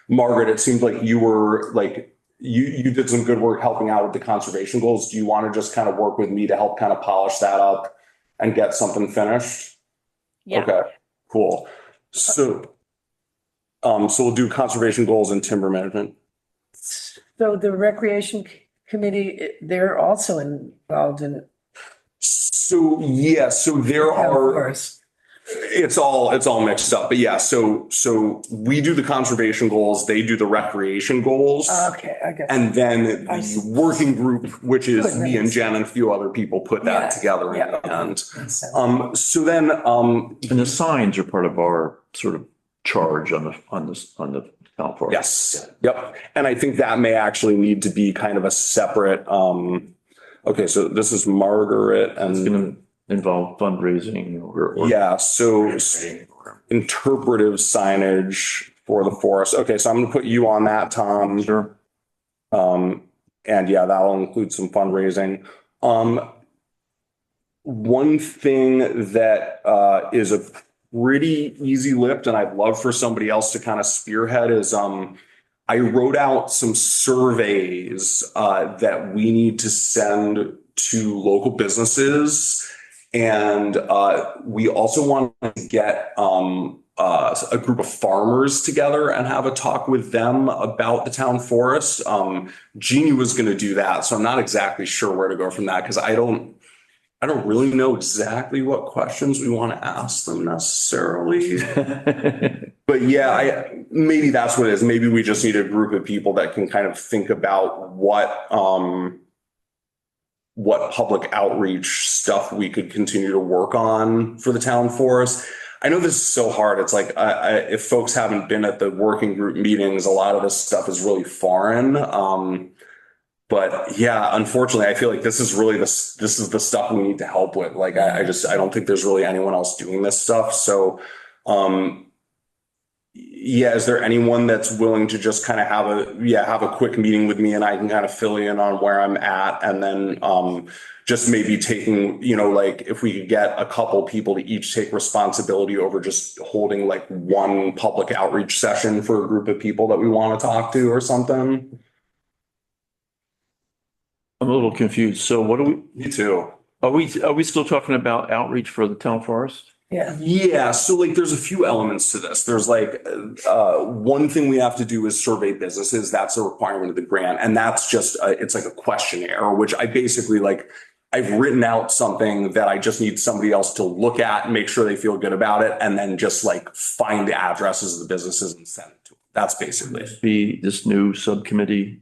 B: Margaret, it seems like you were like, you did some good work helping out with the conservation goals. Do you want to just kind of work with me to help kind of polish that up and get something finished?
C: Yeah.
B: Okay, cool. So we'll do conservation goals and timber management.
D: So the recreation committee, they're also involved in
B: So yeah, so there
D: town
B: are,
D: forest.
B: it's all mixed up, but yeah, so we do the conservation goals, they do the recreation goals.
D: Okay, I got it.
B: And then
D: I
B: the
D: see.
B: working group, which is
D: Good,
B: me and
D: nice.
B: Jen and a few other people, put that
D: Yeah,
B: together in
D: yeah,
B: the end.
D: Makes sense.
B: So then,
A: And the signs are part of our sort of charge on the town forest.
B: yes, yep. And I think that may actually need to be kind of a separate, okay, so this is Margaret
A: It's
B: and
A: gonna involve fundraising or.
B: yeah, so interpretive signage for the forest. Okay, so I'm gonna put you on that, Tom.
A: Sure.
B: And yeah, that'll include some fundraising. One thing that is a pretty easy lift, and I'd love for somebody else to kind of spearhead, is I wrote out some surveys that we need to send to local businesses. And we also want to get a group of farmers together and have a talk with them about the town forest. Jeannie was going to do that, so I'm not exactly sure where to go from that, because I don't really know exactly what questions we want to ask them necessarily. But yeah, maybe that's what it is. Maybe we just need a group of people that can kind of think about what public outreach stuff we could continue to work on for the town forest. I know this is so hard. It's like, if folks haven't been at the working group meetings, a lot of this stuff is really foreign. But yeah, unfortunately, I feel like this is the stuff we need to help with. Like, I don't think there's really anyone else doing this stuff. So, yeah, is there anyone that's willing to just kind of have a quick meeting with me, and I can kind of fill you in on where I'm at, and then just maybe taking, like, if we could get a couple people to each take responsibility over just holding like one public outreach session for a group of people that we want to talk to or something.
A: I'm a little confused. So what
B: Me too.
A: are we still talking about outreach for the town forest?
D: Yeah,
B: Yeah, so like there's a few elements to this. There's like one thing we have to do is survey businesses. That's a requirement of the grant, and that's just it's like a questionnaire, which I basically I've written out something that I just need somebody else to look at and make sure they feel good about it, and then just like find the addresses of the businesses and send it to them. That's basically it.
A: Be this new subcommittee,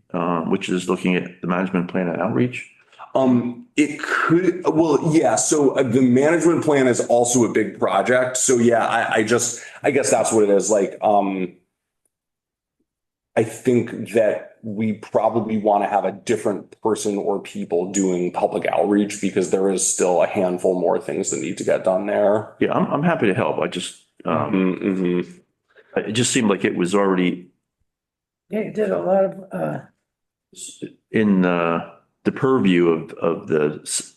A: which is looking at the management plan and outreach.
B: It could, well, yeah. So the management plan is also a big project. So yeah, I guess that's what it is. Like, I think that we probably want to have a different person or people doing public outreach, because there is still a handful more things that need to get done there.
A: Yeah, I'm happy to help. I just, it just seemed like it was already
D: yeah, you did a lot of,
A: in the purview of the,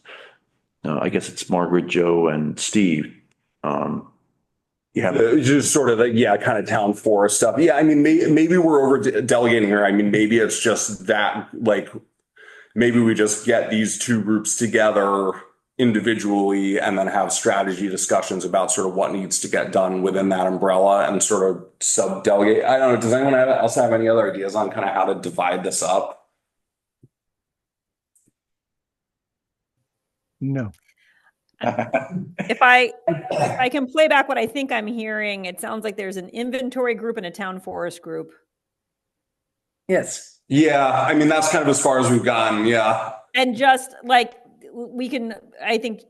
A: I guess it's Margaret, Joe, and Steve. Yeah,
B: Just sort of like, yeah, kind of town forest stuff. Yeah, I mean, maybe we're over delegating here. I mean, maybe it's just that, like, maybe we just get these two groups together individually and then have strategy discussions about sort of what needs to get done within that umbrella and sort of sub-delegate. I don't know. Does anyone else have any other ideas on kind of how to divide this up?
E: No.
C: If I can play back what I think I'm hearing, it sounds like there's an inventory group and a town forest group.
D: Yes.
B: Yeah, I mean, that's kind of as far as we've gotten. Yeah.
C: And just like we can, I think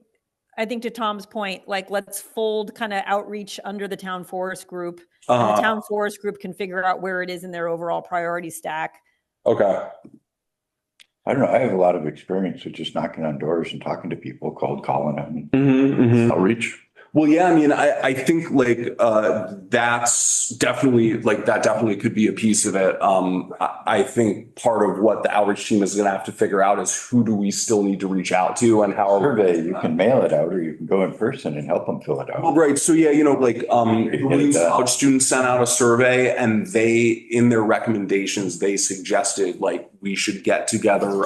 C: to Tom's point, like let's fold kind of outreach under the town forest group. And the town forest group can figure out where it is in their overall priority stack.
B: Okay.
F: I don't know. I have a lot of experience with just knocking on doors and talking to people, cold calling them.
A: Outreach.
B: Well, yeah, I mean, I think like that's definitely like that definitely could be a piece of it. I think part of what the outreach team is going to have to figure out is who do we still need to reach out to and how are we
F: Survey, you can mail it out or you can go in person and help them fill it
B: Well,
F: out.
B: right. So yeah, like Williams College students sent out a survey and they, in their recommendations, they suggested like we should get together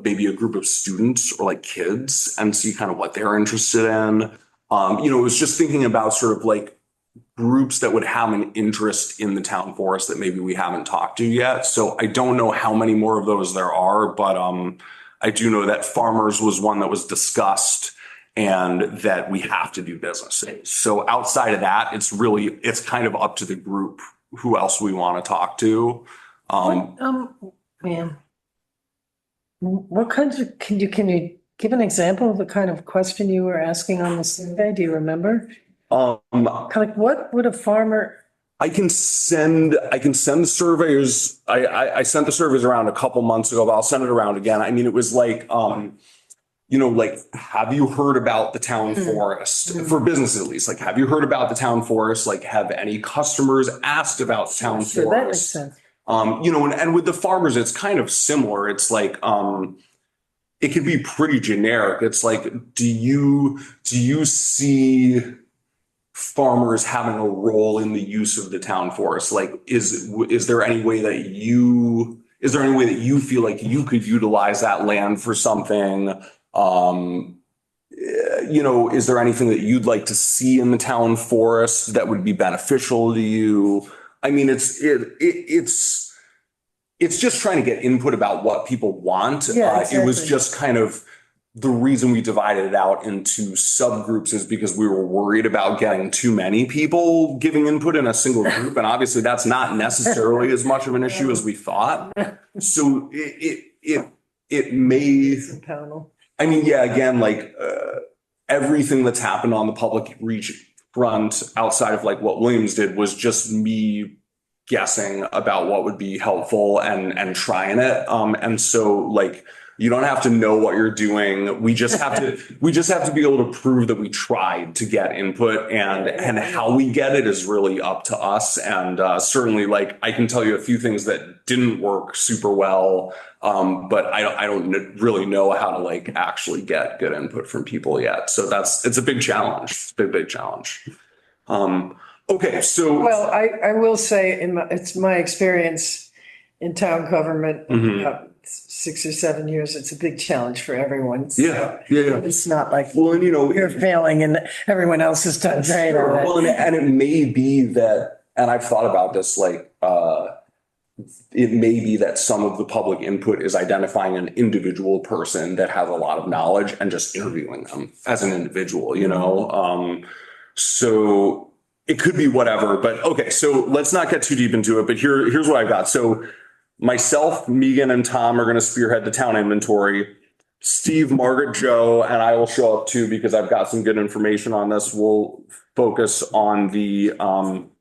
B: maybe a group of students or like kids and see kind of what they're interested in. It was just thinking about sort of like groups that would have an interest in the town forest that maybe we haven't talked to yet. So I don't know how many more of those there are, but I do know that farmers was one that was discussed and that we have to do business. So outside of that, it's kind of up to the group who else we want to talk to.
D: Man. What kinds of, can you give an example of the kind of question you were asking on the survey? Do you remember? Kind of like, what would a farmer,
B: I can send the surveys. I sent the surveys around a couple months ago, but I'll send it around again. I mean, it was like, like, have you heard about the town forest for business at least? Like, have you heard about the town forest? Like, have any customers asked about the town
D: sure, that makes
B: forest?
D: sense.
B: And with the farmers, it's kind of similar. It's like, it can be pretty generic. It's like, do you see farmers having a role in the use of the town forest? Like, is there any way that you feel like you could utilize that land for something? Is there anything that you'd like to see in the town forest that would be beneficial to you? I mean, it's just trying to get input about what people want.
D: Yeah,
B: It was
D: exactly.
B: just kind of the reason we divided it out into subgroups is because we were worried about getting too many people giving input in a single group. And obviously that's not necessarily as much of an issue as we thought. So it may, I mean, yeah, again, like everything that's happened on the public reach front outside of like what Williams did was just me guessing about what would be helpful and trying it. And so like, you don't have to know what you're doing. We just have to be able to prove that we tried to get input and how we get it is really up to us. And certainly like I can tell you a few things that didn't work super well. But I don't really know how to like actually get good input from people yet. So it's a big challenge. It's a big challenge. Okay. So.
D: Well, I will say it's my experience in town government, 6 or 7 years, it's a big challenge for everyone. So
B: Yeah.
D: it's not like
B: Well, and
D: you're failing and everyone else has done great.
B: Sure. Well, and it may be that, and I've thought about this, like, it may be that some of the public input is identifying an individual person that has a lot of knowledge and just interviewing them as an individual, so it could be whatever, but okay. So let's not get too deep into it, but here's what I've got. So myself, Megan, and Tom are going to spearhead the town inventory. Steve, Margaret, Joe, and I will show up too because I've got some good information on this. We'll focus on the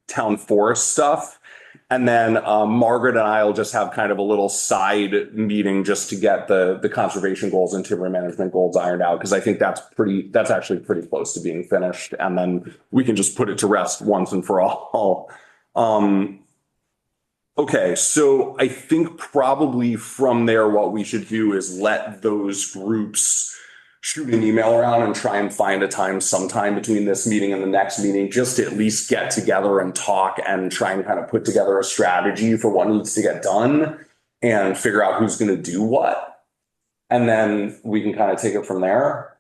B: town forest stuff. And then Margaret and I will just have kind of a little side meeting just to get the conservation goals and timber management goals ironed out. Because I think that's actually pretty close to being finished. And then we can just put it to rest once and for all. Okay, so I think probably from there, what we should do is let those groups shoot an email around and try and find a time sometime between this meeting and the next meeting, just to at least get together and talk and try and kind of put together a strategy for what needs to get done and figure out who's going to do what. And then we can kind of take it from there.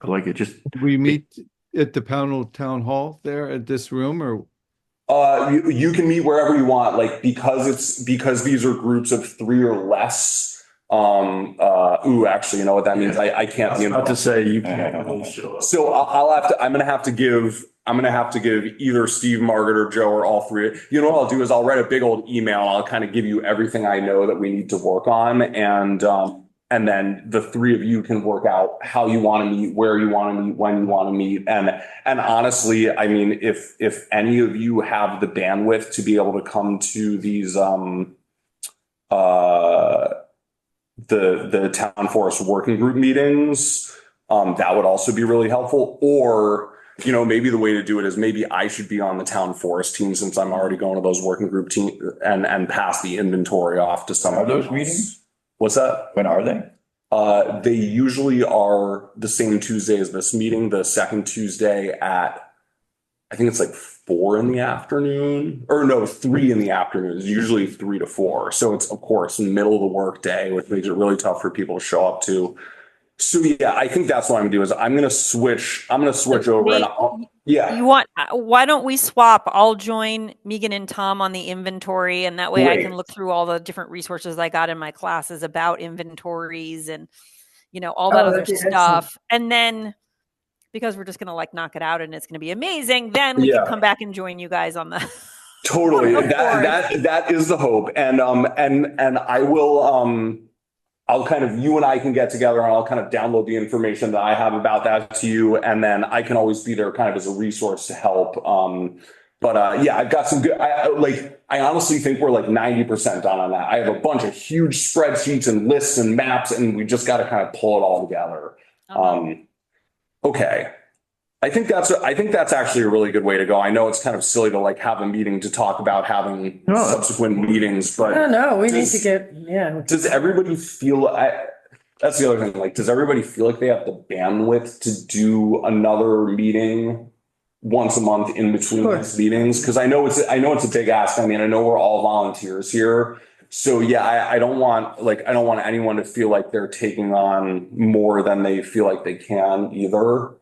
A: I like it. Just
E: We meet at the Pownell Town Hall there at this room, or
B: you can meet wherever you want, like because these are groups of 3 or less. Actually, you know what that means? I can't be
A: Not to
B: involved.
A: say you can't really show up.
B: So I'm gonna have to give either Steve, Margaret, or Joe, or all three. You know what I'll do is I'll write a big old email. I'll kind of give you everything I know that we need to work on, and then the three of you can work out how you want to meet, where you want to meet, when you want to meet. And honestly, I mean, if any of you have the bandwidth to be able to come to these the town forest working group meetings, that would also be really helpful. Or, you know, maybe the way to do it is maybe I should be on the town forest team, since I'm already going to those working group team, and pass the inventory off to someone
F: Are those
B: else.
F: meetings?
B: What's that?
F: When are they?
B: They usually are the same Tuesday as this meeting, the second Tuesday at, I think it's like 4 in the afternoon, or no, 3 in the afternoon. It's usually 3 to 4. So it's, of course, in the middle of the workday, which makes it really tough for people to show up to. So yeah, I think that's what I'm gonna do is I'm gonna switch over and
C: Why don't we swap? I'll join Megan and Tom on the inventory, and that way I can
B: Great.
C: look through all the different resources I got in my classes about inventories and, you know, all that
D: Oh,
C: other
D: that'd be excellent.
C: stuff. And then, because we're just going to like knock it out and it's going to be amazing, then we
B: Yeah.
C: can come back and join you guys on the.
B: Totally.
C: Of
B: That is the hope. And I will, I'll kind of, you and I can get together and I'll kind of download the information that I have about that to you. And then I can always be there kind of as a resource to help. Yeah, I've got some good, I honestly think we're like 90% done on that. I have a bunch of huge spreadsheets and lists and maps, and we just got to kind of pull it all together. Okay. I think that's actually a really good way to go. I know it's kind of silly to like have a meeting to talk about having subsequent meetings,
D: I
B: but
D: don't know, we need to get,
B: does everybody feel, that's the other thing, like, does everybody feel like they have the bandwidth to do another meeting once a month in between
D: Sure.
B: these meetings? Because I know it's a big ask. I mean, I know we're all volunteers here. So yeah, I don't want anyone to feel like they're taking on more than they feel like they can either.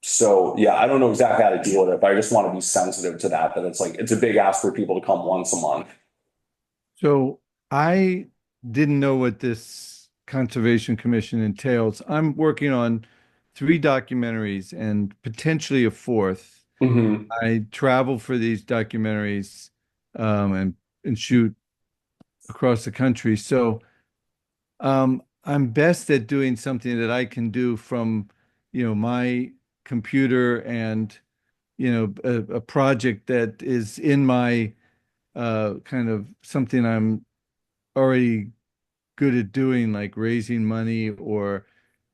B: So yeah, I don't know exactly how to deal with it, but I just want to be sensitive to that it's like, it's a big ask for people to come once a month.
E: So I didn't know what this Conservation Commission entails. I'm working on 3 documentaries and potentially a 4th.
B: Mm-hmm.
E: I travel for these documentaries and shoot across the country. So I'm best at doing something that I can do from, you know, my computer and, you know, a project that is in my kind of something I'm already good at doing, like raising money or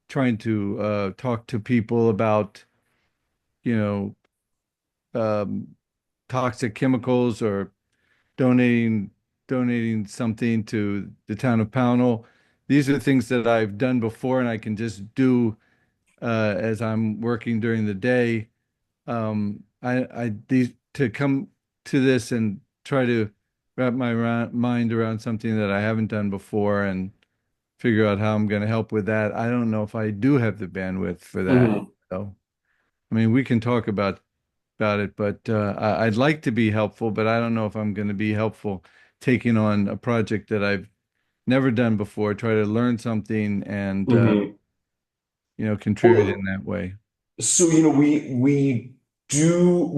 E: trying to talk to people about, you know, toxic chemicals or donating something to the town of Pownell. These are things that I've done before and I can just do as I'm working during the day. These to come to this and try to wrap my mind around something that I haven't done before and figure out how I'm going to help with that. I don't know if I do have the bandwidth for that.
B: Mm-hmm.
E: So, I mean, we can talk about it, but I'd like to be helpful, but I don't know if I'm going to be helpful taking on a project that I've never done before, try to learn something and,
B: Mm-hmm.
E: you know, contribute in that way. So,
B: you know, we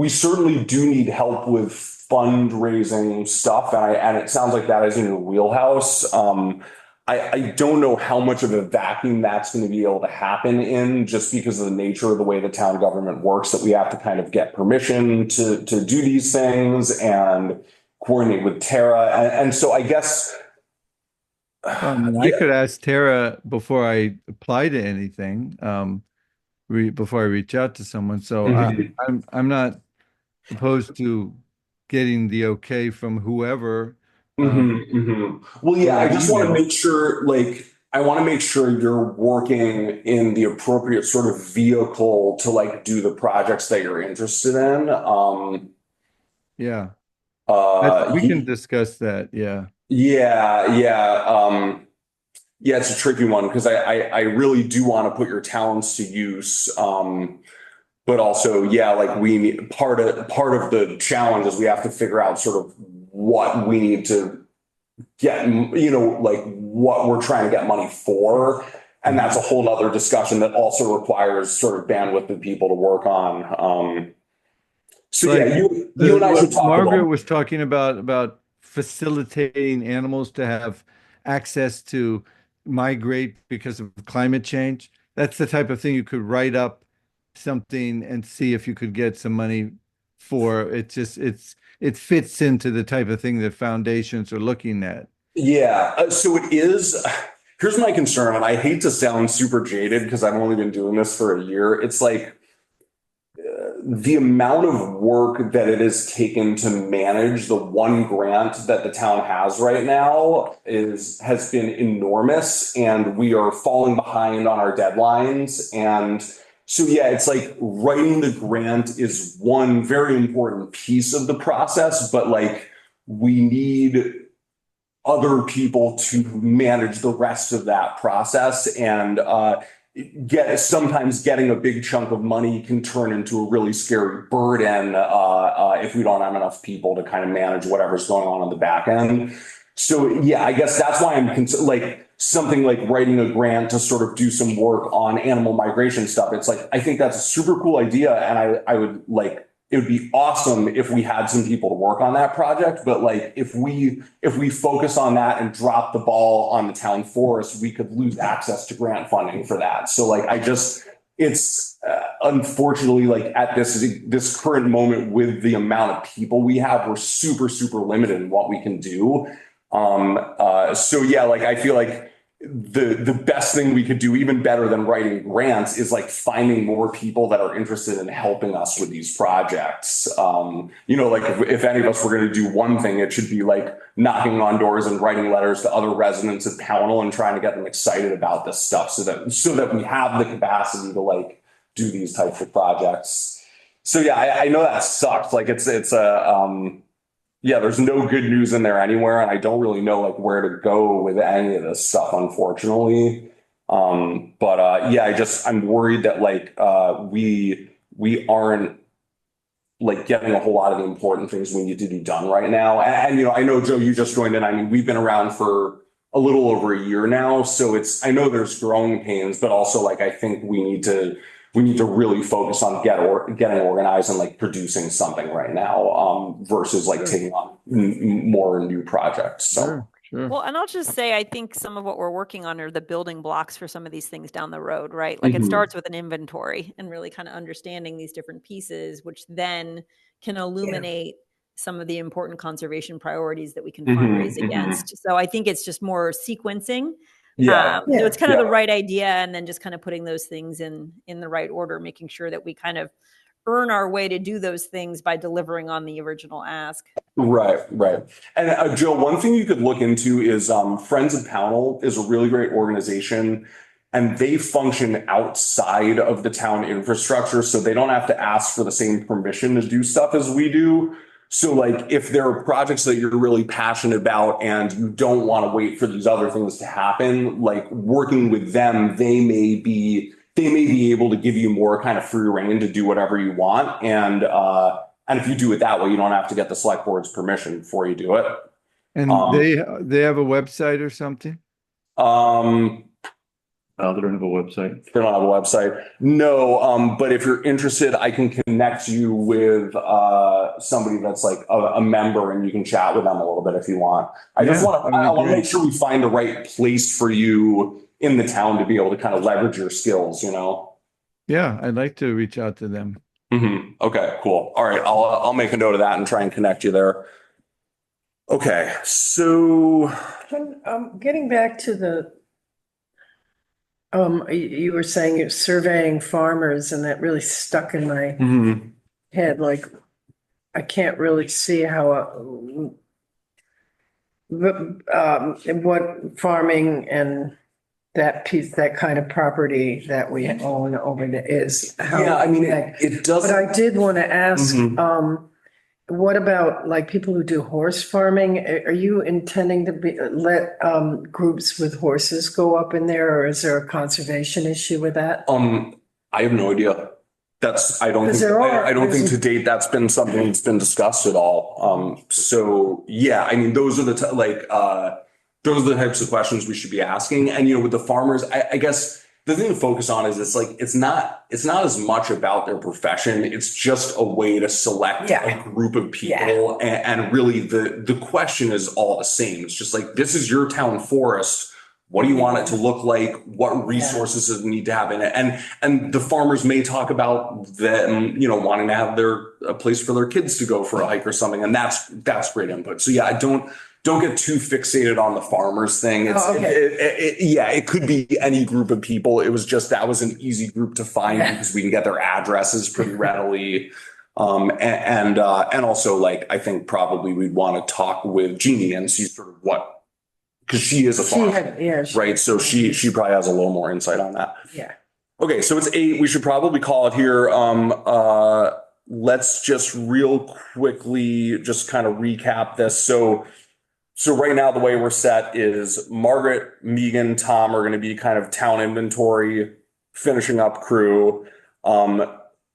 B: certainly do need help with fundraising stuff. And it sounds like that is in your wheelhouse. I don't know how much of a vacuum that's going to be able to happen in, just because of the nature of the way the town government works, that we have to kind of get permission to do these things and coordinate with Tara. And so I guess
E: I could ask Tara before I apply to anything, before I reach out to someone. So I'm not opposed to getting the okay from whoever.
B: Well, yeah, I just want to make sure, you're working in the appropriate sort of vehicle to like do the projects that you're interested in.
E: Yeah. We
B: We
E: can discuss that. Yeah.
B: Yeah. Yeah, it's a tricky one because I really do want to put your talents to use. But also, yeah, like we need part of the challenge is we have to figure out sort of what we need to get, you know, like what we're trying to get money for. And that's a whole other discussion that also requires sort of bandwidth of people to work on. So yeah, you and I should talk
E: Margaret
B: about.
E: was talking about facilitating animals to have access to migrate because of climate change. That's the type of thing you could write up something and see if you could get some money for. It fits into the type of thing that foundations are looking at.
B: Yeah, so it is. Here's my concern, and I hate to sound super jaded because I've only been doing this for a year. It's like the amount of work that it has taken to manage the one grant that the town has right now has been enormous, and we are falling behind on our deadlines. And so, yeah, it's like writing the grant is one very important piece of the process, but like we need other people to manage the rest of that process. And sometimes getting a big chunk of money can turn into a really scary burden if we don't have enough people to kind of manage whatever's going on the back end. So yeah, I guess that's why I'm like something like writing a grant to sort of do some work on animal migration stuff. It's like, I think that's a super cool idea. And I would like, it would be awesome if we had some people to work on that project. But like, if we focus on that and drop the ball on the town forest, we could lose access to grant funding for that. So like, it's unfortunately like at this current moment with the amount of people we have, we're super, super limited in what we can do. So yeah, like I feel like the best thing we could do, even better than writing grants, is like finding more people that are interested in helping us with these projects. Like if any of us were going to do one thing, it should be like knocking on doors and writing letters to other residents of Pownell and trying to get them excited about this stuff so that we have the capacity to like do these types of projects. So yeah, I know that sucks. Like yeah, there's no good news in there anywhere, and I don't really know like where to go with any of this stuff, unfortunately. Yeah, I'm worried that like we aren't like getting a whole lot of the important things we need to be done right now. And I know, Joe, you just joined in. I mean, we've been around for a little over a year now, so I know there's growing pains, but also like I think we need to really focus on getting organized and like producing something right now, versus like taking on more new projects. So.
E: Sure.
C: Well, and I'll just say, I think some of what we're working on are the building blocks for some of these things down the road, right? Like it starts with an inventory and really kind of understanding these different pieces, which then can illuminate some of the important conservation priorities that we can fundraise against. So I think it's just more sequencing. So it's kind of the right idea, and then just kind of putting those things in the right order, making sure that we kind of earn our way to do those things by delivering on the original ask.
B: Right. And Joe, one thing you could look into is Friends of Pownell is a really great organization, and they function outside of the town infrastructure, so they don't have to ask for the same permission to do stuff as we do. So like if there are projects that you're really passionate about and you don't want to wait for these other things to happen, like working with them, they may be able to give you more kind of free rein to do whatever you want. And if you do it that way, you don't have to get the select board's permission before you do it.
E: And they have a website or something?
A: They don't have a website.
B: They don't have a website. No, but if you're interested, I can connect you with somebody that's like a member, and you can chat with them a little bit if you want. I want to make sure we find the right place for you in the town to be able to kind of leverage your skills,
E: Yeah, I'd like to reach out to them.
B: Okay, cool. All right, I'll make a note of that and try and connect you there. Okay, so
D: Getting back to the, you were saying you're surveying farmers, and that really stuck in my head. Like, I can't really see how what farming and that piece, that kind of property that we own over there is.
B: yeah, I mean, it does.
D: But I did want to ask, what about like people who do horse farming? Are you intending to let groups with horses go up in there, or is there a conservation issue with that?
B: I have no idea. I don't think to date that's been something that's been discussed at all. So yeah, I mean, those are those are the types of questions we should be asking. And, you know, with the farmers, I guess the thing to focus on is it's not as much about their profession. It's just a way to select a group of people. And really the question is all the same. It's just like, this is your town forest. What do you want it to look like? What resources does it need to have in it? And the farmers may talk about them, you know, wanting to have a place for their kids to go for a hike or something. And that's great input. So yeah, don't get too fixated on the farmers thing. It could be any group of people. It was just, that was an easy group to find because we can get their addresses pretty readily. And also, like, I think probably we'd want to talk with Jeannie and see sort of what, because she is a farmer, right? So she probably has a little more insight on that.
D: Yeah.
B: Okay, so it's 8. We should probably call it here. Let's just real quickly just kind of recap this. So right now the way we're set is Margaret, Megan, Tom are going to be kind of town inventory, finishing up crew.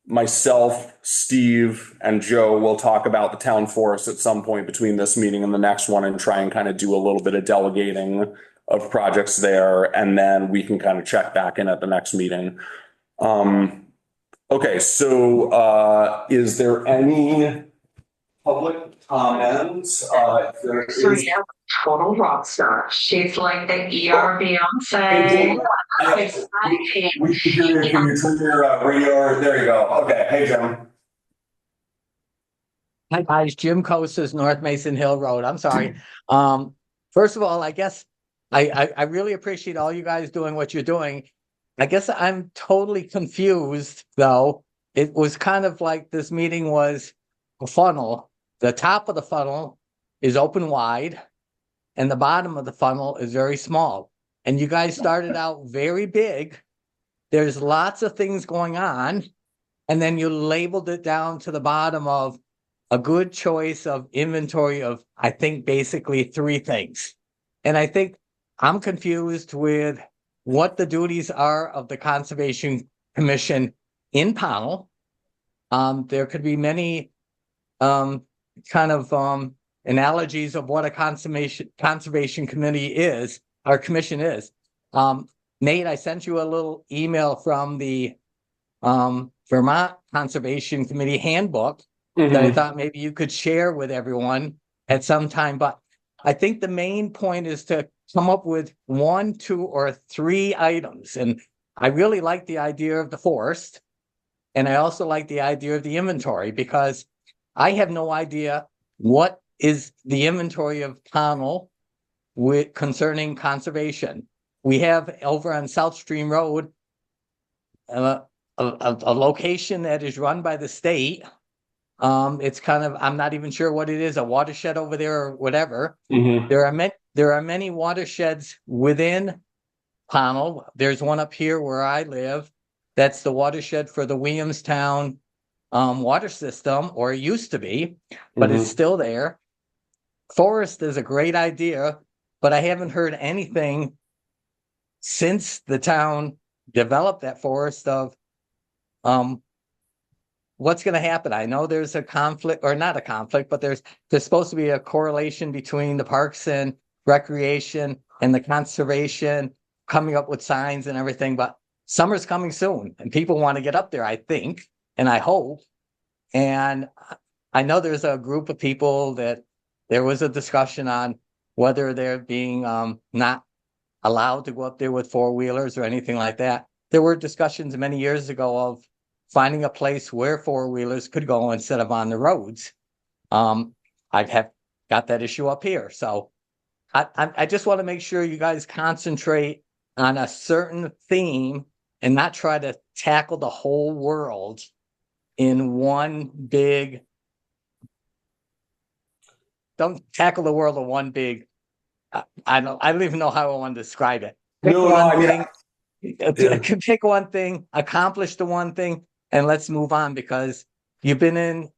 B: Myself, Steve, and Joe will talk about the town forest at some point between this meeting and the next one and try and kind of do a little bit of delegating of projects there. And then we can kind of check back in at the next meeting. Okay, so is there any public comments?
G: Total rock star. She's like the ER Beyonce.
B: We can hear you. Can you turn your radio? There you go. Okay. Hey, Jim.
H: Hi guys, Jim Costas, North Mason Hill Road. I'm sorry. First of all, I guess I really appreciate all you guys doing what you're doing. I guess I'm totally confused though. It was kind of like this meeting was a funnel. The top of the funnel is open wide and the bottom of the funnel is very small. And you guys started out very big. There's lots of things going on. And then you labeled it down to the bottom of a good choice of inventory of, I think, basically 3 things. And I think I'm confused with what the duties are of the Conservation Commission in Pownell. There could be many analogies of what a conservation committee is, our commission is. Nate, I sent you a little email from the Vermont Conservation Committee handbook that I thought maybe you could share with everyone at some time. But I think the main point is to come up with 1, 2, or 3 items. And I really like the idea of the forest. And I also like the idea of the inventory because I have no idea what is the inventory of Pownell with concerning conservation. We have over on South Stream Road a location that is run by the state. It's kind of, I'm not even sure what it is, a watershed over there or whatever. There are many watersheds within Pownell. There's one up here where I live. That's the watershed for the Williamstown water system, or it used to be, but it's still there. Forest is a great idea, but I haven't heard anything since the town developed that forest of what's going to happen. I know there's a conflict, or not a conflict, but there's supposed to be a correlation between the parks and recreation and the conservation, coming up with signs and everything, but summer's coming soon and people want to get up there, I think, and I hope. And I know there's a group of people that there was a discussion on whether they're being not allowed to go up there with 4-wheelers or anything like that. There were discussions many years ago of finding a place where 4-wheelers could go instead of on the roads. I have got that issue up here. So I just want to make sure you guys concentrate on a certain theme and not try to tackle the whole world in one big. Don't tackle the world in one big. I don't even know how I want to describe it. Pick one thing, accomplish the one thing, and let's move on, because you've been in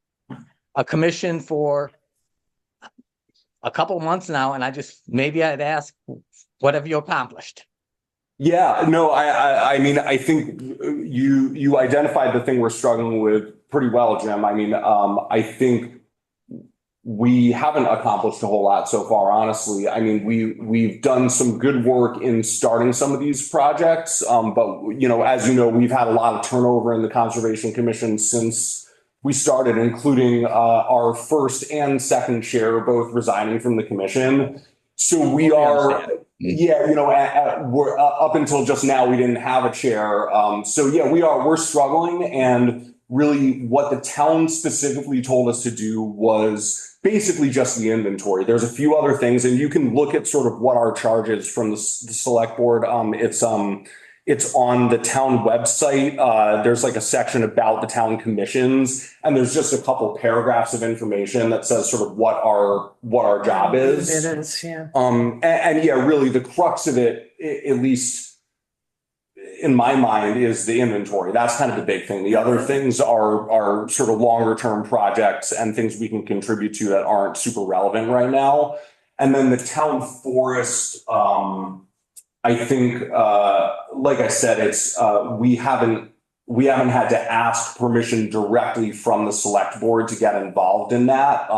H: a commission for a couple of months now, and maybe I'd ask, what have you accomplished?
B: Yeah, no, I mean, I think you identified the thing we're struggling with pretty well, Jim. I mean, I think we haven't accomplished a whole lot so far, honestly. I mean, we've done some good work in starting some of these projects. But as you know, we've had a lot of turnover in the Conservation Commission since we started, including our first and second chair both resigning from the commission. So we are, we're up until just now, we didn't have a chair. So yeah, we're struggling, and really what the town specifically told us to do was basically just the inventory. There's a few other things, and you can look at sort of what our charge is from the select board. It's on the town website. There's like a section about the town commissions, and there's just a couple paragraphs of information that says sort of what our job is.
D: It is, yeah.
B: And yeah, really the crux of it, at least in my mind, is the inventory. That's kind of the big thing. The other things are sort of longer term projects and things we can contribute to that aren't super relevant right now. And then the town forest, I think, like I said, it's we haven't had to ask permission directly from the select board to get involved in that.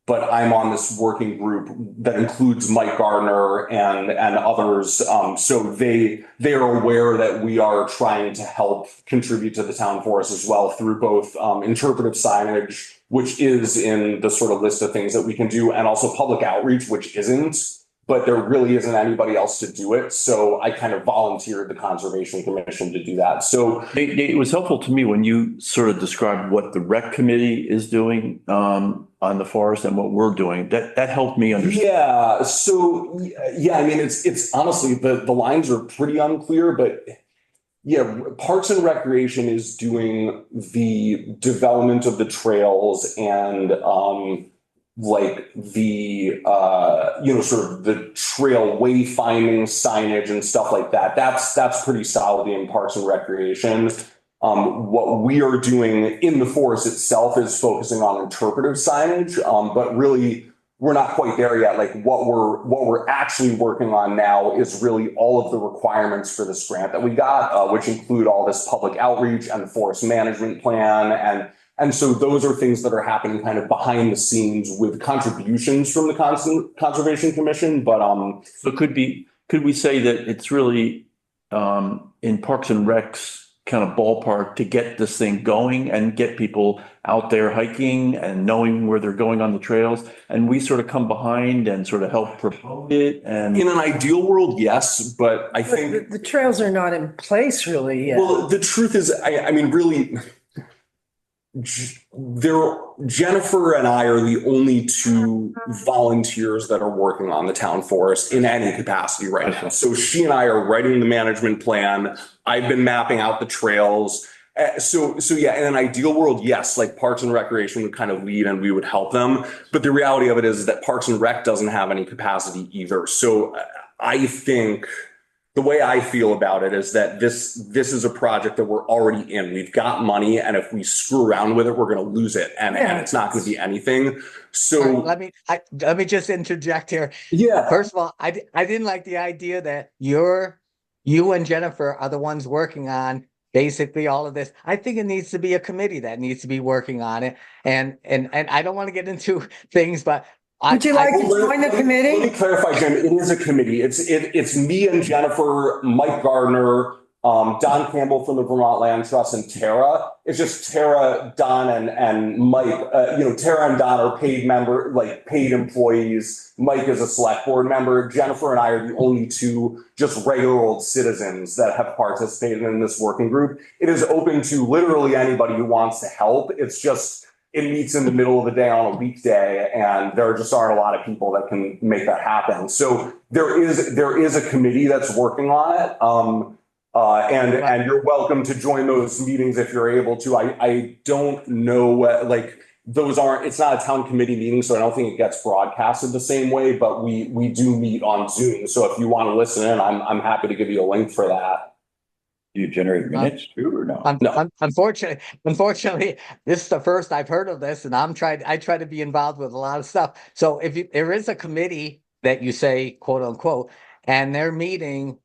B: But I'm on this working group that includes Mike Gardner and others. So they are aware that we are trying to help contribute to the town forest as well through both interpretive signage, which is in the sort of list of things that we can do, and also public outreach, which isn't. But there really isn't anybody else to do it. So I kind of volunteered the Conservation Commission to do that. So
A: It was helpful to me when you sort of described what the rec committee is doing on the forest and what we're doing. That helped me understand.
B: yeah. So yeah, I mean, it's honestly, the lines are pretty unclear, but yeah, Parks and Recreation is doing the development of the trails and like the sort of the trail wayfinding signage and stuff like that. That's pretty solidly in Parks and Recreation. What we are doing in the forest itself is focusing on interpretive signage, but really we're not quite there yet. Like what we're actually working on now is really all of the requirements for this grant that we got, which include all this public outreach and the forest management plan. And so those are things that are happening kind of behind the scenes with contributions from the Conservation Commission. But
A: So could we say that it's really in Parks and Recs kind of ballpark to get this thing going and get people out there hiking and knowing where they're going on the trails, and we sort of come behind and sort of help promote it? And
B: in an ideal world, yes, but I think
D: But the trails are not in place really yet.
B: well, the truth is, I mean, really, Jennifer and I are the only two volunteers that are working on the town forest in any capacity right now. So she and I are writing the management plan. I've been mapping out the trails. So yeah, in an ideal world, yes, like Parks and Recreation would kind of lead and we would help them. But the reality of it is that Parks and Rec doesn't have any capacity either. So I think the way I feel about it is that this is a project that we're already in. We've got money, and if we screw around with it, we're going to lose it, and it's not going to be anything. So
H: Let me just interject here.
B: yeah,
H: First of all, I didn't like the idea that you and Jennifer are the ones working on basically all of this. I think it needs to be a committee that needs to be working on it. And I don't want to get into things, but
D: Would you like to join the
B: Let me
D: committee?
B: clarify, Jim. It is a committee. It's me and Jennifer, Mike Gardner, Don Campbell from the Vermont Land Trust, and Tara. It's just Tara, Don, and Mike. Tara and Don are paid employees. Mike is a select board member. Jennifer and I are the only two just regular old citizens that have participated in this working group. It is open to literally anybody who wants to help. It's just it meets in the middle of the day on a weekday, and there just aren't a lot of people that can make that happen. So there is a committee that's working on it. And you're welcome to join those meetings if you're able to. I don't know, it's not a town committee meeting, so I don't think it gets broadcasted the same way, but we do meet on Zoom. So if you want to listen in, I'm happy to give you a link for that.
F: Do you generate minutes too, or no?
H: Unfortunately, this is the first I've heard of this, and I try to be involved with a lot of stuff. So there is a committee that you say, quote unquote, and they're meeting,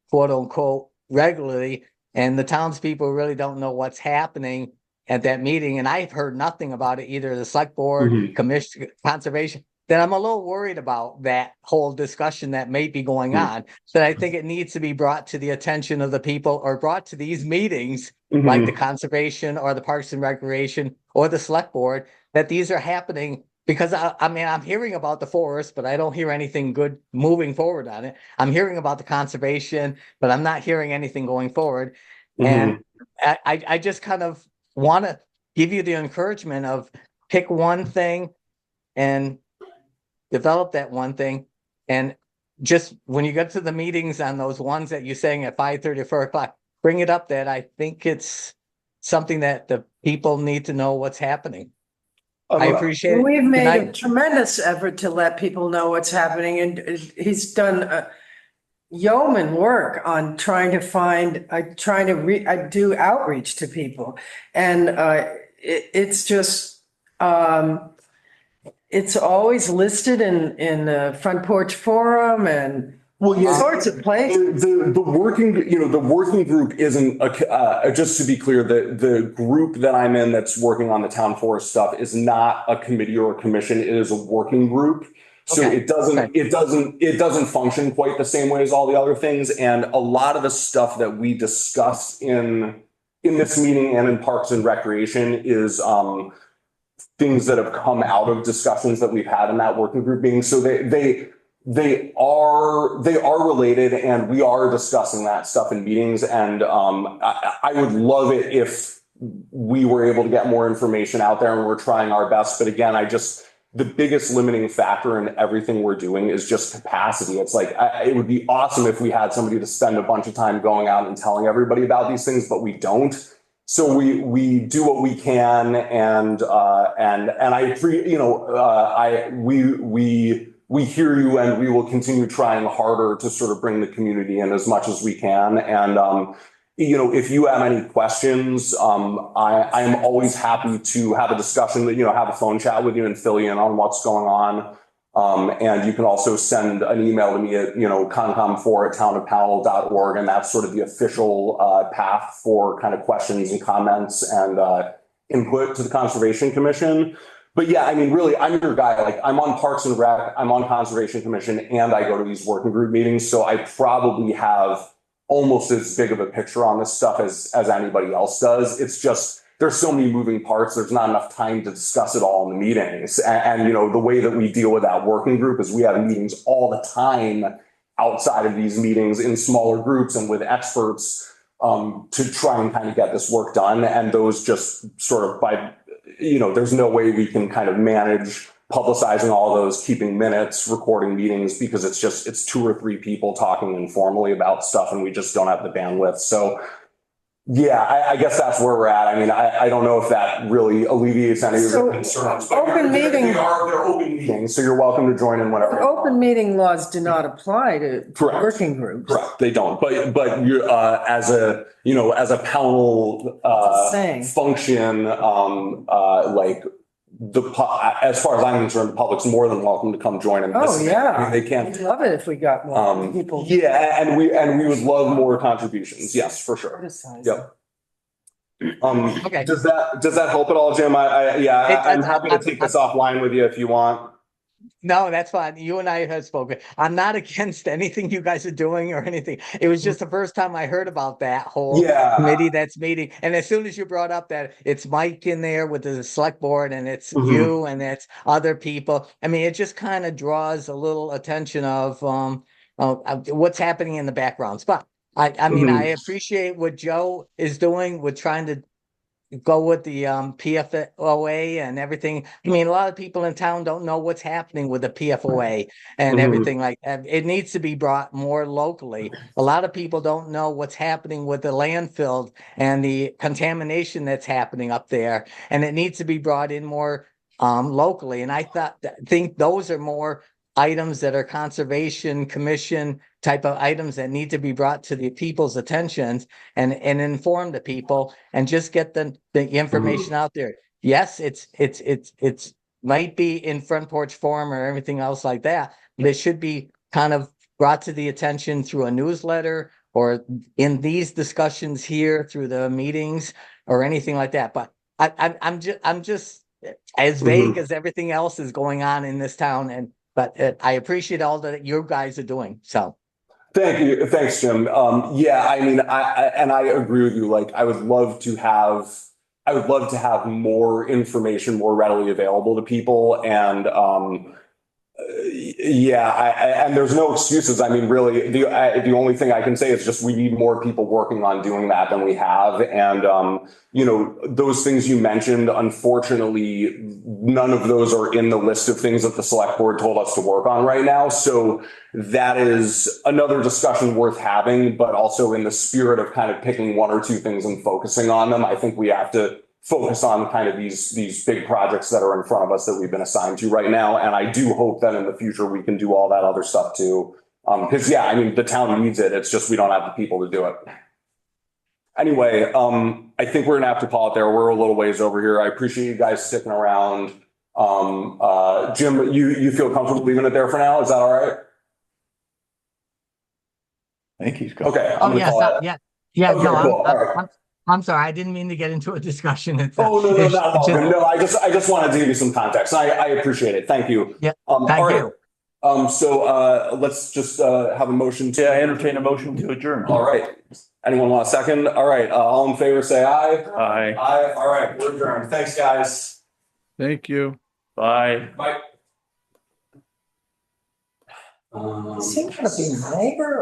H: quote unquote, regularly, and the townspeople really don't know what's happening at that meeting, and I've heard nothing about it, either the select board,
B: Mhm.
H: commission, conservation, then I'm a little worried about that whole discussion that may be going on. But I think it needs to be brought to the attention of the people, or brought to these meetings, like the conservation or the Parks and Recreation or the select board, that these are happening. Because I mean, I'm hearing about the forest, but I don't hear anything good moving forward on it. I'm hearing about the conservation, but I'm not hearing anything going forward. And I just kind of want to give you the encouragement of pick one thing and develop that one thing. And just when you get to the meetings on those ones that you're saying at 5:30 or 4 o'clock, bring it up that I think it's something that the people need to know what's happening. I appreciate it.
D: We've
H: Good
D: made a
H: night.
D: tremendous effort to let people know what's happening, and he's done yeoman work on trying to find, I do outreach to people. And it's just, it's always listed in the Front Porch Forum and
B: Well,
D: all sorts of places.
B: the working group isn't just to be clear, the group that I'm in that's working on the town forest stuff is not a committee or a commission. It is a working group. So
H: Okay.
B: it doesn't function quite the same way as all the other things. And a lot of the stuff that we discuss in this meeting and in Parks and Recreation is things that have come out of discussions that we've had in that working group meeting. So they are related, and we are discussing that stuff in meetings. And I would love it if we were able to get more information out there, and we're trying our best. But again, the biggest limiting factor in everything we're doing is just capacity. It's like, it would be awesome if we had somebody to spend a bunch of time going out and telling everybody about these things, but we don't. So we do what we can, and we hear you, and we will continue trying harder to sort of bring the community in as much as we can. And if you have any questions, I am always happy to have a discussion, have a phone chat with you and fill you in on what's going on. And you can also send an email to me at, concom4@townofpowell.org. And that's sort of the official path for kind of questions and comments and input to the Conservation Commission. But yeah, I mean, really, I'm your guy. Like, I'm on Parks and Rec, I'm on Conservation Commission, and I go to these working group meetings. So I probably have almost as big of a picture on this stuff as anybody else does. It's just, there's so many moving parts. There's not enough time to discuss it all in the meetings. And the way that we deal with that working group is we have meetings all the time outside of these meetings in smaller groups and with experts to try and kind of get this work done. And those just sort of there's no way we can kind of manage publicizing all those, keeping minutes, recording meetings, because it's 2 or 3 people talking informally about stuff, and we just don't have the bandwidth. So yeah, I guess that's where we're at. I mean, I don't know if that really alleviates any of your concerns. But
D: Open meeting.
B: they're open meetings, so you're welcome to join in whenever.
D: Open meeting laws do not apply to
B: Correct.
D: working groups.
B: Correct, they don't. But you're as a panel
D: Saying.
B: function, as far as I'm concerned, the public's more than welcome to come join in.
D: Oh, yeah.
B: I mean, they can.
D: We'd love it if we got more people.
B: Yeah, and we would love more contributions. Yes, for sure.
D: Criticize.
B: Yep.
H: Okay.
B: Does that help at all, Jim? I'm happy to take this offline with you if you want.
H: No, that's fine. You and I have spoken. I'm not against anything you guys are doing or anything. It was just the first time I heard about that whole committee that's meeting. And as soon as you brought up that it's Mike in there with the select board, and it's you and it's other people, I mean, it just kind of draws a little attention of what's happening in the backgrounds. But I mean, I appreciate what Joe is doing with trying to go with the PFOA and everything. I mean, a lot of people in town don't know what's happening with the PFOA and everything like that. It needs to be brought more locally. A lot of people don't know what's happening with the landfill and the contamination that's happening up there, and it needs to be brought in more locally. And I think those are more items that are Conservation Commission type of items that need to be brought to the people's attentions and inform the people and just get the information out there. Yes, it's might be in Front Porch Forum or everything else like that, but it should be kind of brought to the attention through a newsletter or in these discussions here through the meetings or anything like that. But I'm just as vague as everything else is going on in this town, but I appreciate all that you guys are doing. So
B: Thank you. Thanks, Jim. Yeah, I mean, I agree with you. Like, I would love to have more information more readily available to people. And, yeah, and there's no excuses. I mean, really, the only thing I can say is just we need more people working on doing that than we have. And, those things you mentioned, unfortunately, none of those are in the list of things that the select board told us to work on right now. So that is another discussion worth having, but also in the spirit of kind of picking one or two things and focusing on them, I think we have to focus on kind of these big projects that are in front of us that we've been assigned to right now. And I do hope that in the future we can do all that other stuff too. Because yeah, I mean, the town needs it. It's just we don't have the people to do it. Anyway, I think we're gonna have to call it there. We're a little ways over here. I appreciate you guys sticking around. Jim, you feel comfortable leaving it there for now? Is that all right?
F: I think he's gone.
B: Okay. I'm
H: oh
B: gonna
H: yes,
B: call it.
H: yeah,
B: Okay,
H: no,
B: cool. All right.
H: I'm sorry, I didn't mean to get into a discussion. It's,
B: Oh, no,
H: it's
B: not at all.
H: just-
B: No, I just wanted to give you some context. I appreciate it. Thank you.
H: Yeah,
B: All
H: thank
B: right.
H: you.
B: So let's just have a motion to.
A: Yeah, I entertain a motion to adjourn.
B: All right. Anyone want a second? All right. All in favor, say aye.
A: Aye.
B: Aye. All right. We're adjourned. Thanks, guys.
E: Thank you.
A: Bye.
B: Bye.
D: Is he gonna be neighbor